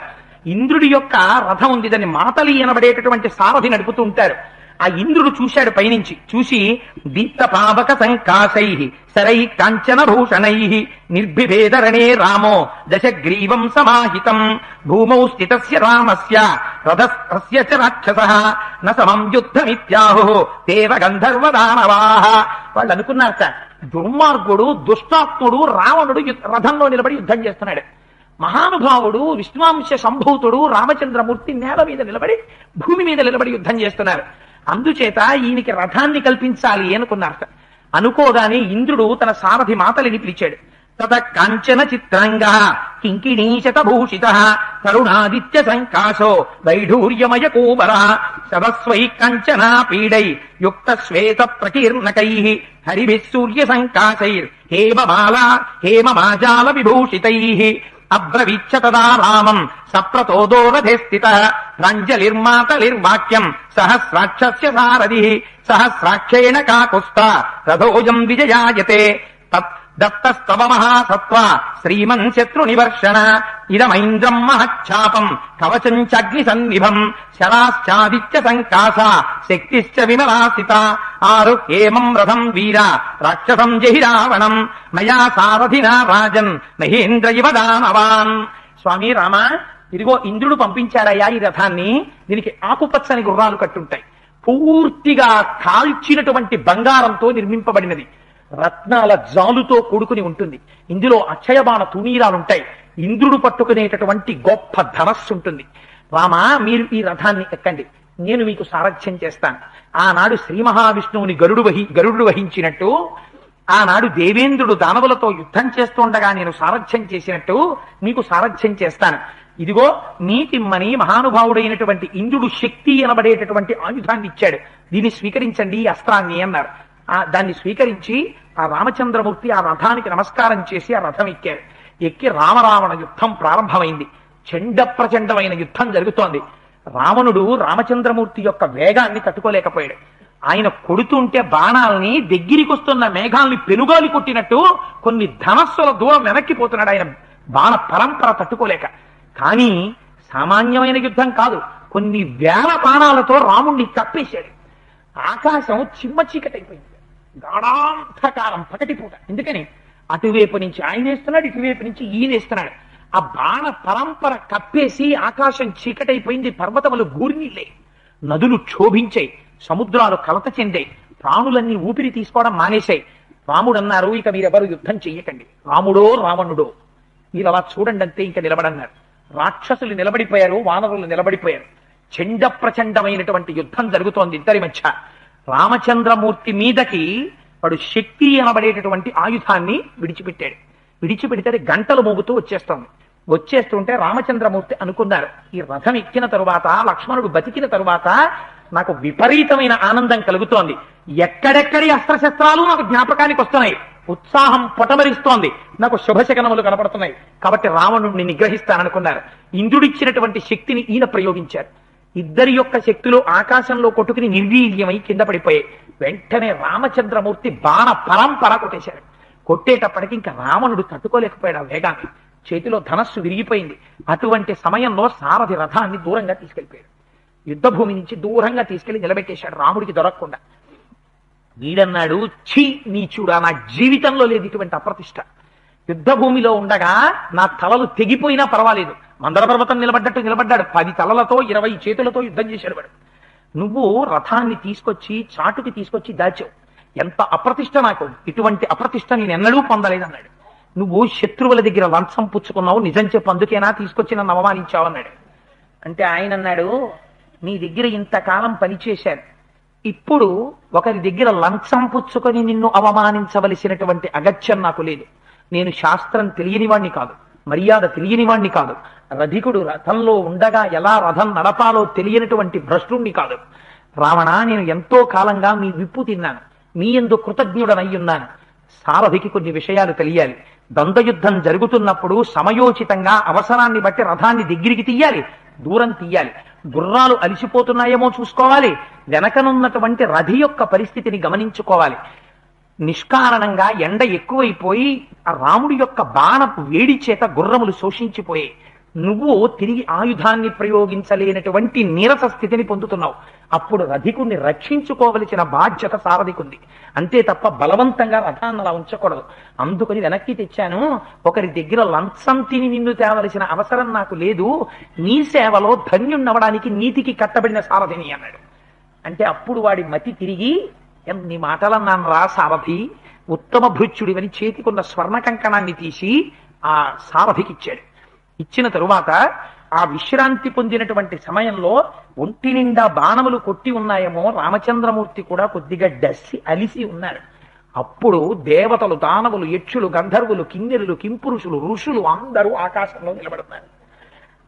ఇంద్రుడి యొక్క రథం ఉంది, దాన్ని మాతలి అనబడేటటువంటి సారథి నడుపుతూ ఉంటారు. ఆ ఇంద్రుడు చూశాడు పైనుంచి. చూసి దీప్త పావక సంకాశై శరై కాంచన భూషణై నిర్భిభేదరణే రామో దశగ్రీవం సమాహితం భూమౌ స్థితస్య రామస్య రథస్య చ రాక్షసః న సమం యుద్ధమిత్యాహు దేవ గంధర్వ దానవాః. వాళ్ళు అనుకున్నారట, దుర్మార్గుడు దుష్టాత్ముడు రావణుడు రథంలో నిలబడి యుద్ధం చేస్తున్నాడు. మహానుభావుడు విష్ణువాంశ సంభూతుడు రామచంద్రమూర్తి నేల మీద నిలబడి భూమి మీద నిలబడి యుద్ధం చేస్తున్నారు. అందుచేత ఈయనకి రథాన్ని కల్పించాలి అనుకున్నారట. అనుకోగానే ఇంద్రుడు తన సారథి మాతలిని పిలిచాడు. తత కాంచన చిత్రంగా కింకిణీశతభూషిత తరుణాదిత్య సంకాశో వైఢూర్యమయ కూబర సదస్వై కంచనా పీడై యుక్త శ్వేత ప్రకీర్ణకై హరిభిః సూర్య సంకాశైర్ హేమమాజాల విభూషితై అబ్రవీచ్చ తదా రామం సప్రతోదో రథే స్థితః ప్రాంజలిర్మాతలిర్వాక్యం సహస్రాక్షస్య సారథి సహస్రాక్షేణ కాకుస్థ రథోజం విజయాయతే దత్తస్తవ మహాసత్వ శ్రీమన్ శత్రు నివర్షణ ఇదమైంద్రం మహచ్ఛాపం కవచం చాగ్ని సన్నిభం శరాశ్చాదిత్య సంకాశ శక్తిశ్చ విమలాసిత ఆరుహ్యేమం రథం వీర రాక్షసం జహి రావణం మయా సారథినా రాజన్ మహేంద్ర ఇవ దానవాన్. స్వామి రామ, ఇదిగో ఇంద్రుడు పంపించాడయ్యా ఈ రథాన్ని. దీనికి ఆకుపచ్చని గుర్రాలు కట్టుంటాయి. పూర్తిగా కాల్చినటువంటి బంగారంతో నిర్మింపబడినది. రత్నాల జాలుతో కూడుకుని ఉంటుంది. ఇందులో అక్షయబాణ తూణీరాలుంటాయి. ఇంద్రుడు పట్టుకునేటటువంటి గొప్ప ధనస్సు ఉంటుంది. రామా, మీరు ఈ రథాన్ని ఎక్కండి, నేను మీకు సారథ్యం చేస్తాను. ఆనాడు శ్రీ మహావిష్ణువుని గరుడు వహించినట్టు, ఆనాడు దేవేంద్రుడు దానవులతో యుద్ధం చేస్తుండగా నేను సారథ్యం చేసినట్టు మీకు సారథ్యం చేస్తాను. ఇదిగో నీతిమ్మని మహానుభావుడైనటువంటి ఇంద్రుడు శక్తి అనబడేటటువంటి ఆయుధాన్ని ఇచ్చాడు. దీన్ని స్వీకరించండి ఈ అస్త్రాన్ని అన్నారు. దాన్ని స్వీకరించి ఆ రామచంద్రమూర్తి ఆ రథానికి నమస్కారం చేసి ఆ రథం ఎక్కారు. ఎక్కి రామరావణ యుద్ధం ప్రారంభమైంది. చండ ప్రచండమైన యుద్ధం జరుగుతోంది. రావణుడు రామచంద్రమూర్తి యొక్క వేగాన్ని తట్టుకోలేకపోయాడు. ఆయన కొడుతుంటే బాణాలని దగ్గరికి వస్తున్న మేఘాల్ని పెనుగాలి కొట్టినట్టు కొన్ని ధనస్సుల దూరం వెనక్కిపోతున్నాడు ఆయన బాణ పరంపర తట్టుకోలేక. కానీ సామాన్యమైన యుద్ధం కాదు, కొన్ని వేల బాణాలతో రాముణ్ణి కప్పేశాడు. ఆకాశం చిమ్మ చీకటైపోయింది. గాఢాంధకారం పగటిపూట. ఎందుకని అటువైపు నుంచి ఆయన వేస్తున్నాడు, ఇటువైపు నుంచి ఈయన వేస్తున్నాడు. ఆ బాణ పరంపర కప్పేసి ఆకాశం చీకటైపోయింది. పర్వతములు గూర్నిళ్ళే, నదులు క్షోభించాయి, సముద్రాలు కలత చెందాయి, ప్రాణులన్నీ ఊపిరి తీసుకోవడం మానేశాయి. రాముడు అన్నారు, ఇక మీరెవరు యుద్ధం చెయ్యకండి, రాముడో రావణుడో మీరు అలా చూడండి అంతే, ఇంకా నిలబడన్నారు. రాక్షసులు నిలబడిపోయారు, వానరులు నిలబడిపోయారు. చండ ప్రచండమైనటువంటి యుద్ధం జరుగుతోంది ఇద్దరి మధ్య. రామచంద్రమూర్తి మీదకి వాడు శక్తి అనబడేటటువంటి ఆయుధాన్ని విడిచిపెట్టాడు. విడిచిపెడితే గంటలు మోగుతూ వచ్చేస్తుంటే రామచంద్రమూర్తి అనుకున్నారు, ఈ రథం ఎక్కిన తరువాత లక్ష్మణుడు బతికిన తరువాత నాకు విపరీతమైన ఆనందం కలుగుతోంది. ఎక్కడెక్కడి అస్త్రశస్త్రాలు నాకు జ్ఞాపకానికి వస్తున్నాయి, ఉత్సాహం పొటమరిస్తోంది, నాకు శుభశకనములు కనపడుతున్నాయి. కాబట్టి రావణుడిని నిగ్రహిస్తాననుకున్నారు. ఇంద్రుడిచ్చినటువంటి శక్తిని ఈయన ప్రయోగించారు. ఇద్దరి యొక్క శక్తులు ఆకాశంలో కొట్టుకుని నిర్వీర్యమై కింద పడిపోయాయి. వెంటనే రామచంద్రమూర్తి బాణ పరంపర కొట్టేశారు. కొట్టేటప్పటికి ఇంకా రావణుడు తట్టుకోలేకపోయాడు ఆ వేగాన్ని. చేతిలో ధనస్సు విరిగిపోయింది. అటువంటి సమయంలో సారథి రథాన్ని దూరంగా తీసుకెళ్లిపోయాడు. యుద్ధభూమి నుంచి దూరంగా తీసుకెళ్లి నిలబెట్టేశాడు రాముడికి దొరకకుండా. వీడన్నాడు, ఛీ నీచుడా, నా జీవితంలో లేదు ఇటువంటి అప్రతిష్ట. యుద్ధభూమిలో ఉండగా నా తలలు తెగిపోయినా పర్వాలేదు, మందర పర్వతం నిలబడ్డట్టు నిలబడ్డాడు. 10 తలలతో 20 చేతులతో యుద్ధం చేశాడు వాడు. నువ్వు రథాన్ని తీసుకొచ్చి చాటుకి తీసుకొచ్చి దాచావు, ఎంత అప్రతిష్ట నాకు, ఇటువంటి అప్రతిష్ట నేను ఎన్నడూ పొందలేదన్నాడు. నువ్వు శత్రువుల దగ్గర లంచం పుచ్చుకున్నావు, నిజం చెప్పు, అందుకేనా తీసుకొచ్చి నన్ను అవమానించావు అన్నాడు. అంటే ఆయన అన్నాడు, నీ దగ్గర ఇంతకాలం పనిచేశాను, ఇప్పుడు ఒకరి దగ్గర లంచం పుచ్చుకొని నిన్ను అవమానించవలసినటువంటి అగత్యం నాకు లేదు. నేను శాస్త్రం తెలియని వాణ్ణి కాదు, మర్యాద తెలియని వాణ్ణి కాదు, రధికుడు రథంలో ఉండగా ఎలా రథం నడపాలో తెలియనటువంటి భ్రష్టుణ్ణి కాదు. రావణ, నేను ఎంతో కాలంగా మీ విప్పు తిన్నాను, మీ యందు కృతజ్ఞుడనయ్యున్నాను. సారథికి కొన్ని విషయాలు తెలియాలి. ద్వంద్వయుద్ధం జరుగుతున్నప్పుడు సమయోచితంగా అవసరాన్ని బట్టి రథాన్ని దగ్గరికి తీయాలి, దూరం తీయాలి. గుర్రాలు అలిసిపోతున్నాయేమో చూసుకోవాలి, వెనకనున్నటువంటి రథి యొక్క పరిస్థితిని గమనించుకోవాలి. నిష్కారణంగా ఎండ ఎక్కువైపోయి ఆ రాముడి యొక్క బాణపు వేడి చేత గుర్రములు శోషించిపోయాయి. నువ్వు తిరిగి ఆయుధాన్ని ప్రయోగించలేనటువంటి నీరస స్థితిని పొందుతున్నావు. అప్పుడు రధికుణ్ణి రక్షించుకోవలసిన బాధ్యత సారథికుంది, అంతే తప్ప బలవంతంగా రథాన్ని అలా ఉంచకూడదు. అందుకని వెనక్కి తెచ్చాను. ఒకరి దగ్గర లంచం తిని నిన్ను తేవలసిన అవసరం నాకు లేదు, నీ సేవలో ధన్యుణ్ణవడానికి నీతికి కట్టబడిన సారథిని అన్నాడు. అంటే అప్పుడు వాడి మతి తిరిగి, నీ మాటలన్నాను రా సారథి, ఉత్తమ భృత్యుడివని చేతికున్న స్వర్ణ కంకణాన్ని తీసి ఆ సారథికి ఇచ్చాడు. ఇచ్చిన తరువాత ఆ విశ్రాంతి పొందినటువంటి సమయంలో ఒంటి నిండా బాణములు కొట్టి ఉన్నాయేమో రామచంద్రమూర్తి కూడా కొద్దిగా డస్సి అలిసి ఉన్నారు. అప్పుడు దేవతలు, దానవులు, యక్షులు, గంధర్వులు, కిన్నెరులు, కింపురుషులు, ఋషులు అందరూ ఆకాశంలో నిలబడుతున్నారు.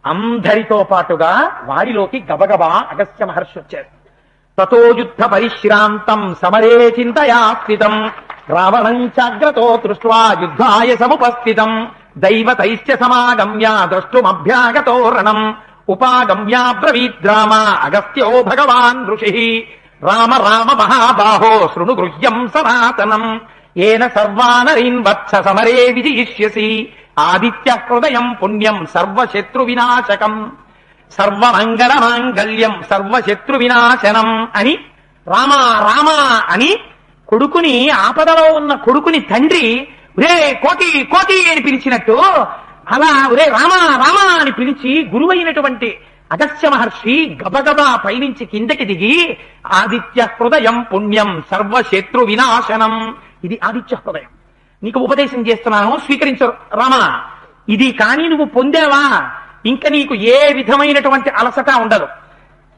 అందరితో పాటుగా వారిలోకి గబగబా అగస్త్య మహర్షి వచ్చారు. తతో యుద్ధ పరిశ్రాంతం సమరే చింతయా స్థితం రావణం చాగ్రతో దృష్ట్వా యుద్ధాయ సముపస్థితం దైవతైశ్చ సమాగమ్య ద్రష్టుమభ్యాగతో రణం ఉపాగమ్య బ్రవీద్రామ అగస్త్యో భగవాన్ ఋషి రామ రామ మహాబాహో శృణు గృహ్యం సనాతనం ఏన సర్వానరీన్ వత్స సమరే విజయిష్యసి ఆదిత్య హృదయం పుణ్యం సర్వశత్రు వినాశకం సర్వమంగళ మాంగళ్యం సర్వశత్రు వినాశనం అని రామ రామ అని కొడుకుని, ఆపదలో ఉన్న కొడుకుని తండ్రి ఒరే కోటి కోటి అని పిలిచినట్టు అలా ఒరే రామ రామ అని పిలిచి గురువైనటువంటి అగస్త్య మహర్షి గబగబా పైనుంచి కిందకి దిగి ఆదిత్య హృదయం పుణ్యం సర్వశత్రు వినాశనం, ఇది ఆదిత్య హృదయం, నీకు ఉపదేశం చేస్తున్నాను స్వీకరించు రామా, ఇది కానీ నువ్వు పొందావా ఇంకా నీకు ఏ విధమైనటువంటి అలసట ఉండదు.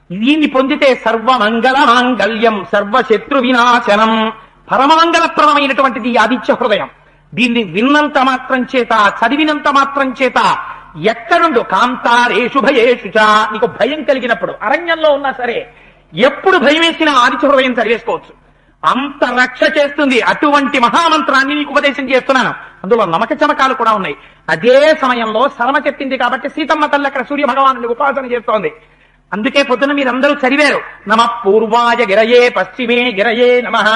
దీన్ని పొందితే సర్వమంగళ మాంగళ్యం సర్వశత్రు వినాశనం, పరమమంగళప్రదమైనటువంటిది ఆదిత్య హృదయం. దీన్ని విన్నంత మాత్రం చేత, చదివినంత మాత్రం చేత ఎక్కడుండు కాంతారేషు భయేషు చ, నీకు భయం కలిగినప్పుడు అరణ్యంలో ఉన్నా సరే ఎప్పుడు భయం వేసినా ఆదిత్య హృదయం చదివేసుకోవచ్చు, అంత రక్ష చేస్తుంది. అటువంటి మహామంత్రాన్ని నీకు ఉపదేశం చేస్తున్నాను. అందులో నమక చమకాలు కూడా ఉన్నాయి. అదే సమయంలో శరమ చెప్పింది కాబట్టి సీతమ్మ తల్లి అక్కడ సూర్య భగవాను ఉపాసన చేస్తోంది. అందుకే పొద్దున మీరందరూ చదివారు, నమ పూర్వాయ గిరయే పశ్చిమే గిరయే నమః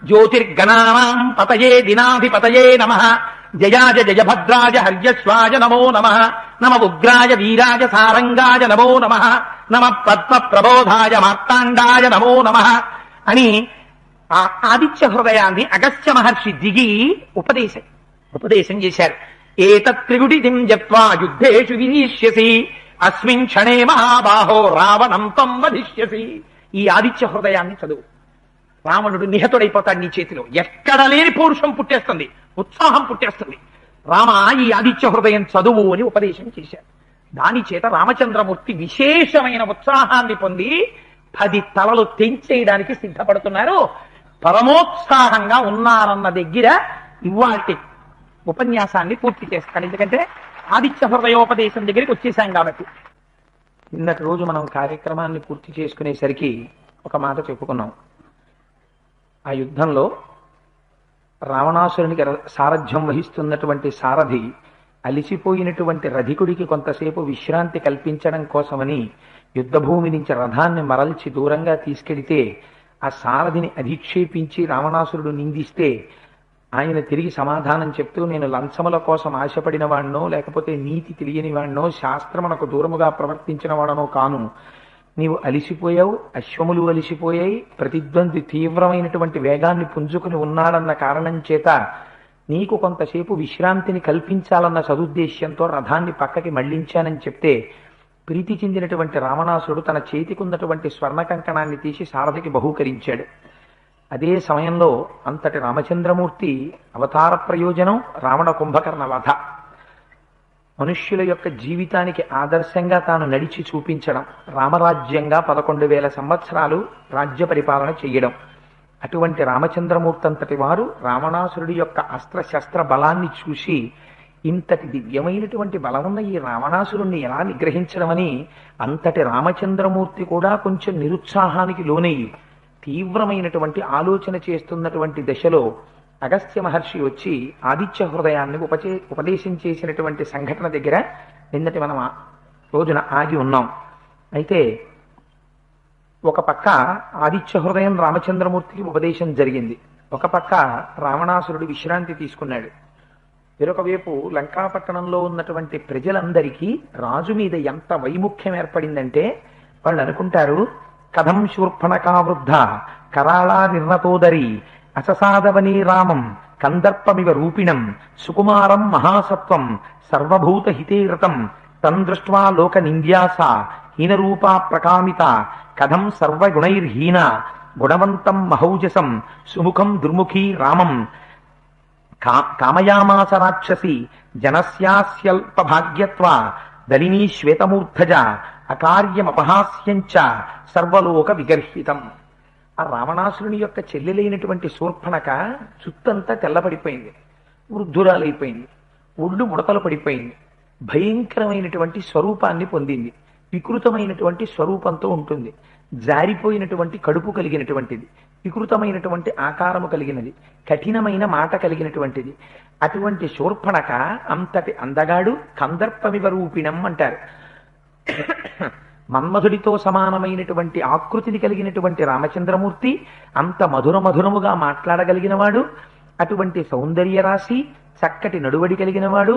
జ్యోతిర్గణానాం పతయే దినాధిపతయే నమః జయాజ జయభద్రాజ హర్యశ్వాజ నమో నమః నమ ఉగ్రాయ వీరాజ సారంగాయ నమో నమః నమ పద్మ ప్రబోధాయ మార్తాండాయ నమో నమః అని ఆ ఆదిత్య హృదయాన్ని అగస్త్య మహర్షి దిగి ఉపదేశం చేశారు. ఏతత్ త్రిగుడితిం జప్త్వా యుద్ధేషు వినీష్యసి అస్మిన్ క్షణే మహాబాహో రావణం తం వధిష్యసి. ఈ ఆదిత్య హృదయాన్ని చదువు, రావణుడు నిహతుడైపోతాడు నీ చేతిలో. ఎక్కడ లేని పౌరుషం పుట్టేస్తుంది, ఉత్సాహం పుట్టేస్తుంది. రామ ఈ ఆదిత్య హృదయం చదువు అని ఉపదేశం చేశారు. దాని చేత రామచంద్రమూర్తి విశేషమైన ఉత్సాహాన్ని పొంది 10 తలలు తెంచేయడానికి సిద్ధపడుతున్నారు. పరమోత్సాహంగా ఉన్నారన్న దగ్గర ఇవాల్టి ఉపన్యాసాన్ని పూర్తి చేస్తాను. ఎందుకంటే ఆదిత్య హృదయోపదేశం దగ్గరికి వచ్చేసాం కాబట్టి. నిన్నటి రోజు మనం కార్యక్రమాన్ని పూర్తి చేసుకునేసరికి ఒక మాట చెప్పుకున్నాం. ఆ యుద్ధంలో రావణాసురునికి సారథ్యం వహిస్తున్నటువంటి సారథి అలిసిపోయినటువంటి రధికుడికి కొంతసేపు విశ్రాంతి కల్పించడం కోసమని యుద్ధభూమి నుంచి రథాన్ని మరల్చి దూరంగా తీసుకెడితే ఆ సారథిని అధిక్షేపించి రావణాసురుడు నిందిస్తే ఆయన తిరిగి సమాధానం చెప్తూ, నేను లంచముల కోసం ఆశపడిన వాడినో లేకపోతే నీతి తెలియని వాడినో శాస్త్రమునకు దూరముగా ప్రవర్తించిన వాడనో కాను, నీవు అలిసిపోయావు, అశ్వములు అలిసిపోయాయి, ప్రతిద్వంద్వి తీవ్రమైనటువంటి వేగాన్ని పుంజుకుని ఉన్నాడన్న కారణం చేత నీకు కొంతసేపు విశ్రాంతిని కల్పించాలన్న సదుద్దేశ్యంతో రథాన్ని పక్కకి మళ్లించానని చెప్తే ప్రీతి చెందినటువంటి రావణాసురుడు తన చేతికున్నటువంటి స్వర్ణ కంకణాన్ని తీసి సారథికి బహూకరించాడు. అదే సమయంలో అంతటి రామచంద్రమూర్తి అవతార ప్రయోజనం రావణ కుంభకర్ణ వధ. మనుష్యుల యొక్క జీవితానికి ఆదర్శంగా తాను నడిచి చూపించడం, రామరాజ్యంగా 11,000 సంవత్సరాలు రాజ్య పరిపాలన చెయ్యడం. అటువంటి రామచంద్రమూర్తి అంతటి వారు రావణాసురుడి యొక్క అస్త్రశస్త్ర బలాన్ని చూసి ఇంతటి దివ్యమైనటువంటి బలమున్న ఈ రావణాసురుణ్ణి ఎలా నిగ్రహించడమని అంతటి రామచంద్రమూర్తి కూడా కొంచెం నిరుత్సాహానికి లోనయ్యి తీవ్రమైనటువంటి ఆలోచన చేస్తున్నటువంటి దశలో అగస్త్య మహర్షి వచ్చి ఆదిత్య హృదయాన్ని ఉపదేశం చేసినటువంటి సంఘటన దగ్గర నిన్నటి మనం రోజున ఆగి ఉన్నాం. అయితే ఒక పక్క ఆదిత్య హృదయం రామచంద్రమూర్తికి ఉపదేశం జరిగింది, ఒక పక్క రావణాసురుడు విశ్రాంతి తీసుకున్నాడు. వేరొక వైపు లంకాపట్టణంలో ఉన్నటువంటి ప్రజలందరికీ రాజు మీద ఎంత వైముఖ్యం ఏర్పడిందంటే వాళ్ళు అనుకుంటారు, కథం శూర్పణకా వృద్ధ కరాళా నిర్ణతోదరి అససాదవనీ రామం కందర్పమివ రూపిణం సుకుమారం మహాసత్వం సర్వభూత హితేరతం తం దృష్ట్వా లోక నింద్యాస హీనరూపా ప్రకామిత కథం సర్వగుణైర్హీన గుణవంతం మహౌజసం సుముఖం దుర్ముఖీ రామం కామయామాస రాక్షసి జనస్యాస్యల్పభాగ్యత్వ దలినీ శ్వేతమూర్ధజ అకార్యమపహాస్యంచ సర్వలోక విగర్హితం. ఆ రావణాసురుని యొక్క చెల్లెలైనటువంటి శూర్పణక చుట్టంతా తెల్లబడిపోయింది, వృద్ధురాలైపోయింది, ఒళ్ళు ముడతలు పడిపోయింది, భయంకరమైనటువంటి స్వరూపాన్ని పొందింది, వికృతమైనటువంటి స్వరూపంతో ఉంటుంది, జారిపోయినటువంటి కడుపు కలిగినటువంటిది, వికృతమైనటువంటి ఆకారము కలిగినది, కఠినమైన మాట కలిగినటువంటిది. అటువంటి శూర్పణక అంతటి అందగాడు కందర్పమివ రూపిణం అంటారు. మన్మధుడితో సమానమైనటువంటి ఆకృతిని కలిగినటువంటి రామచంద్రమూర్తి అంత మధురముగా మాట్లాడగలిగినవాడు, అటువంటి సౌందర్య రాశి, చక్కటి నడువడి కలిగినవాడు,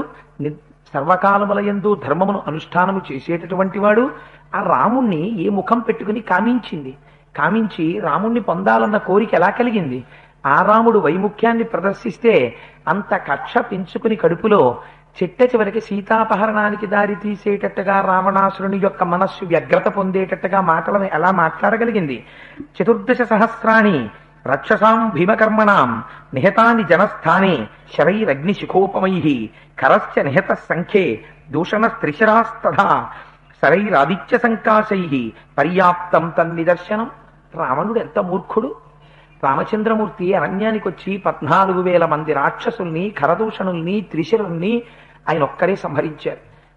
సర్వకాలములయందు ధర్మమును అనుష్ఠానము చేసేటటువంటి వాడు. ఆ రాముణ్ణి ఏ ముఖం పెట్టుకుని కామించి రాముణ్ణి పొందాలన్న కోరిక ఎలా కలిగింది? ఆ రాముడు వైముఖ్యాన్ని ప్రదర్శిస్తే అంత కక్ష పెంచుకుని కడుపులో చిట్ట చివరికి సీతాపహరణానికి దారి తీసేటట్టుగా రావణాసురుని యొక్క మనస్సు వ్యగ్రత పొందేటట్టుగా మాటలను ఎలా మాట్లాడగలిగింది? 14 సహస్రాణి రక్షసాం భీమకర్మణాం నిహతాని జనస్థానే శరైరగ్నిశిఖోపమై కరశ్చ నిహత సంఖ్యే దూషణస్త్రిశరాస్తథా శరైరాదిత్య సంకాశై పర్యాప్తం తన్నిదర్శనం. రావణుడు ఎంత మూర్ఖుడు! రామచంద్రమూర్తి అరణ్యానికి వచ్చి 14,000 మంది రాక్షసుల్ని, ఖరదూషణుల్ని, త్రిశరుల్ని ఆయన ఒక్కరే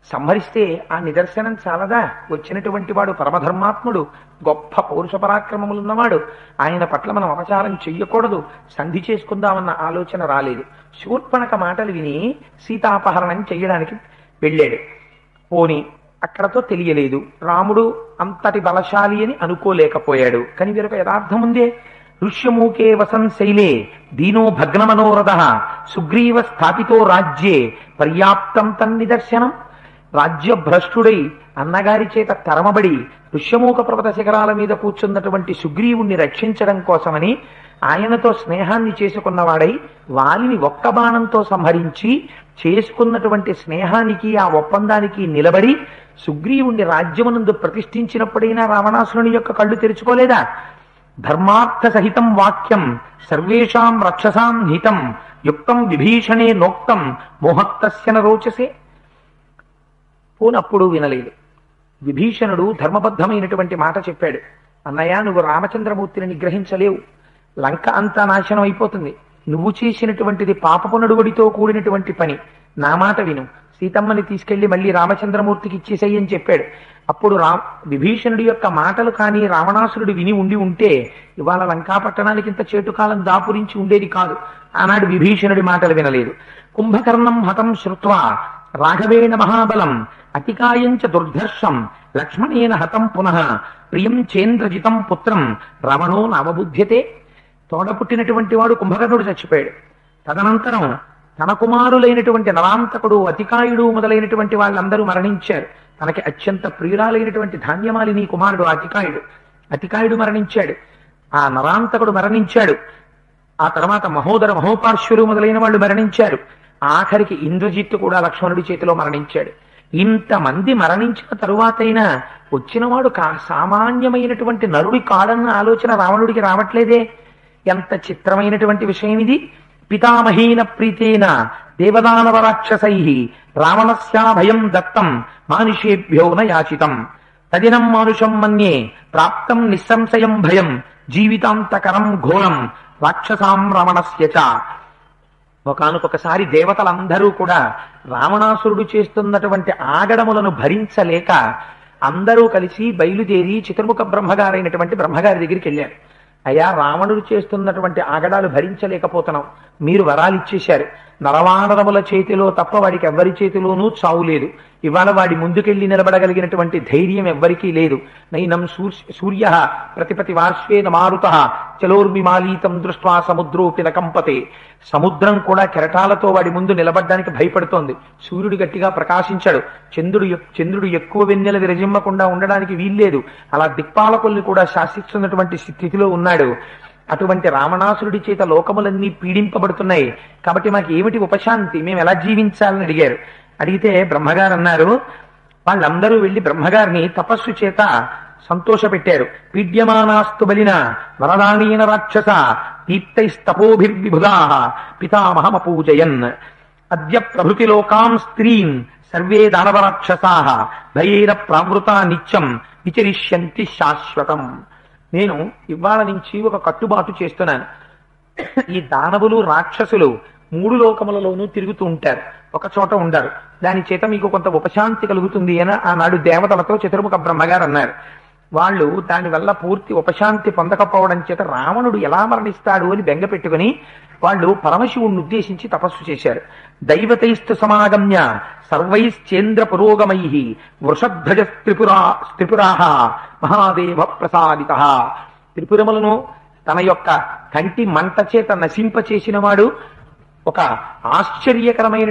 సంహరిస్తే ఆ నిదర్శనం చాలదా? వచ్చినటువంటి వాడు పరమధర్మాత్ముడు, గొప్ప పౌరుష పరాక్రమములున్నవాడు, ఆయన పట్ల మనం అపచారం చెయ్యకూడదు, సంధి చేసుకుందామన్న ఆలోచన రాలేదు. శూర్పణక మాటలు విని సీతాపహరణం చెయ్యడానికి వెళ్ళాడు. పోని అక్కడతో తెలియలేదు. రాముడు అంతటి బలశాలి అని అనుకోలేకపోయాడు. కానీ వీరొక యథార్థం ఉందే. ఋష్యమూకే వసన్ శైలే దీనో భగ్నమనోరథ సుగ్రీవ స్థాపితో రాజ్యే పర్యాప్తం తన్నిదర్శనం. రాజ్యభ్రష్టుడై అన్నగారి చేత తరమబడి ఋష్యమూక పర్వత శిఖరాల మీద కూర్చున్నటువంటి సుగ్రీవుణ్ణి రక్షించడం కోసమని ఆయనతో స్నేహాన్ని చేసుకున్నవాడై వాలిని ఒక్క బాణంతో సంహరించి చేసుకున్నటువంటి స్నేహానికి, ఆ ఒప్పందానికి నిలబడి సుగ్రీవుణ్ణి రాజ్యమునందు ప్రతిష్ఠించినప్పుడైనా రావణాసురుని యొక్క కళ్ళు తెరుచుకోలేదా? ధర్మార్థ సహితం వాక్యం సర్వేషాం రక్షసాం హితం యుక్తం విభీషణే నోక్తం మోహత్తస్య న రోచసే. పోనప్పుడు వినలేదు. విభీషణుడు ధర్మబద్ధమైనటువంటి మాట చెప్పాడు. అన్నయ్య, నువ్వు రామచంద్రమూర్తిని నిగ్రహించలేవు, లంక అంతా నాశనం అయిపోతుంది, నువ్వు చేసినటువంటిది పాపపు నడువడితో కూడినటువంటి పని, నా మాట విను, సీతమ్మని తీసుకెళ్లి మళ్ళీ రామచంద్రమూర్తికి ఇచ్చేసేయి అని చెప్పాడు. అప్పుడు విభీషణుడి యొక్క మాటలు కానీ రావణాసురుడు విని ఉంటే ఇవాళ లంకాపట్టణానికి ఇంత చేటుకాలం దాపురించి ఉండేది కాదు. ఆనాడు విభీషణుడి మాటలు వినలేదు. కుంభకర్ణం హతం శ్రుత్వా రాఘవేణ మహాబలం అతికాయంచ దుర్ధర్షం లక్ష్మణేన హతం పునః ప్రియం చేంద్రజితం పుత్రం రమణో నవబుధ్యతే. తోడపుట్టినటువంటి వాడు కుంభకర్ణుడు చచ్చిపోయాడు. తదనంతరం తన కుమారులైనటువంటి నరాంతకుడు, అతికాయుడు మొదలైనటువంటి వాళ్ళందరూ మరణించారు. తనకి అత్యంత ప్రియురాలైనటువంటి ధాన్యమాలిని కుమారుడు అతికాయుడు మరణించాడు. ఆ నరాంతకుడు మరణించాడు. ఆ తర్వాత మహోపార్శ్వులు మొదలైన వాళ్ళు మరణించారు. ఆఖరికి ఇంద్రజిత్తు కూడా లక్ష్మణుడి చేతిలో మరణించాడు. ఇంతమంది మరణించిన తరువాతైనా వచ్చినవాడు సామాన్యమైనటువంటి నరుడి కాడన్న ఆలోచన రావణుడికి రావట్లేదే. ఎంత చిత్రమైనటువంటి విషయం ఇది. పితామహీన ప్రీతేన దేవదానవ రాక్షసై రావణస్యాభయం దత్తం మానుషేభ్యో న యాచితం తదినం మానుషం మన్యే ప్రాప్తం నిస్సంశయం భయం జీవితాంతకరం ఘోరం రాక్షసాం రావణస్య చ. ఒకానొకసారి దేవతలందరూ కూడా రావణాసురుడు చేస్తున్నటువంటి ఆగడములను భరించలేక అందరూ కలిసి బయలుదేరి చతుర్ముఖ బ్రహ్మగారైనటువంటి బ్రహ్మగారి దగ్గరికి వెళ్ళారు. అయ్యా, రావణుడు చేస్తున్నటువంటి ఆగడాలు భరించలేకపోతున్నాం, మీరు వరాలు ఇచ్చేశారు. నరవానరముల చేతిలో తప్ప వాడికి ఎవ్వరి చేతిలోనూ చావు లేదు. ఇవాళ వాడి ముందుకెళ్లి నిలబడగలిగినటువంటి ధైర్యం ఎవ్వరికీ లేదు. నైనం సూర్య ప్రతిపతి వార్ష్వేన మారుత చలోర్మిమాలీతం దృష్ట్వా సముద్రోపి నకంపతే. సముద్రం కూడా కెరటాలతో వాడి ముందు నిలబడ్డానికి భయపడుతోంది. సూర్యుడు గట్టిగా ప్రకాశించాడు. చంద్రుడు ఎక్కువ వెన్నెల విరజిమ్మకుండా ఉండడానికి వీల్లేదు. అలా దిక్పాలకుల్ని కూడా శాసిస్తున్నటువంటి స్థితిలో ఉన్నాడు. అటువంటి రావణాసురుడి చేత లోకములన్నీ పీడింపబడుతున్నాయి. కాబట్టి మాకు ఏమిటి ఉపశాంతి, మేము ఎలా జీవించాలని అడిగారు. అడిగితే బ్రహ్మగారు అన్నారు, వాళ్ళందరూ వెళ్లి బ్రహ్మగారిని తపస్సు చేత సంతోషపెట్టారు. పీడ్యమానాస్తు బలిన వరదానీన రాక్షస దీప్తైస్తపోభిర్విభుదా పితామహమపూజయన్ అద్య ప్రభృతి లోకాం స్త్రీన్ సర్వే దానవరాక్షసా భయేన ప్రావృతా నిత్యం విచరిష్యంతి శాశ్వతం. నేను ఇవాళ నుంచి ఒక కట్టుబాటు చేస్తున్నాను. ఈ దానవులు రాక్షసులు 3 లోకములలోనూ తిరుగుతూ ఉంటారు, ఒక చోట ఉండరు. దాని చేత మీకు కొంత ఉపశాంతి కలుగుతుంది అని ఆనాడు దేవతలతో చతుర్ముఖ బ్రహ్మగారు అన్నారు. వాళ్ళు దానివల్ల పూర్తి ఉపశాంతి పొందకపోవడం చేత రావణుడు ఎలా మరణిస్తాడు అని బెంగ పెట్టుకుని వాళ్ళు పరమశివుణ్ణి ఉద్దేశించి తపస్సు చేశారు. దైవతైస్తు సమాగమ్య సర్వైశ్చేంద్ర పురోగమై వృషధ్వజ త్రిపురాహ మహాదేవ ప్రసాదిత. త్రిపురములను తన యొక్క కంటి మంట చేత నశింపచేసిన వాడు, ఒక ఆశ్చర్యకరమైన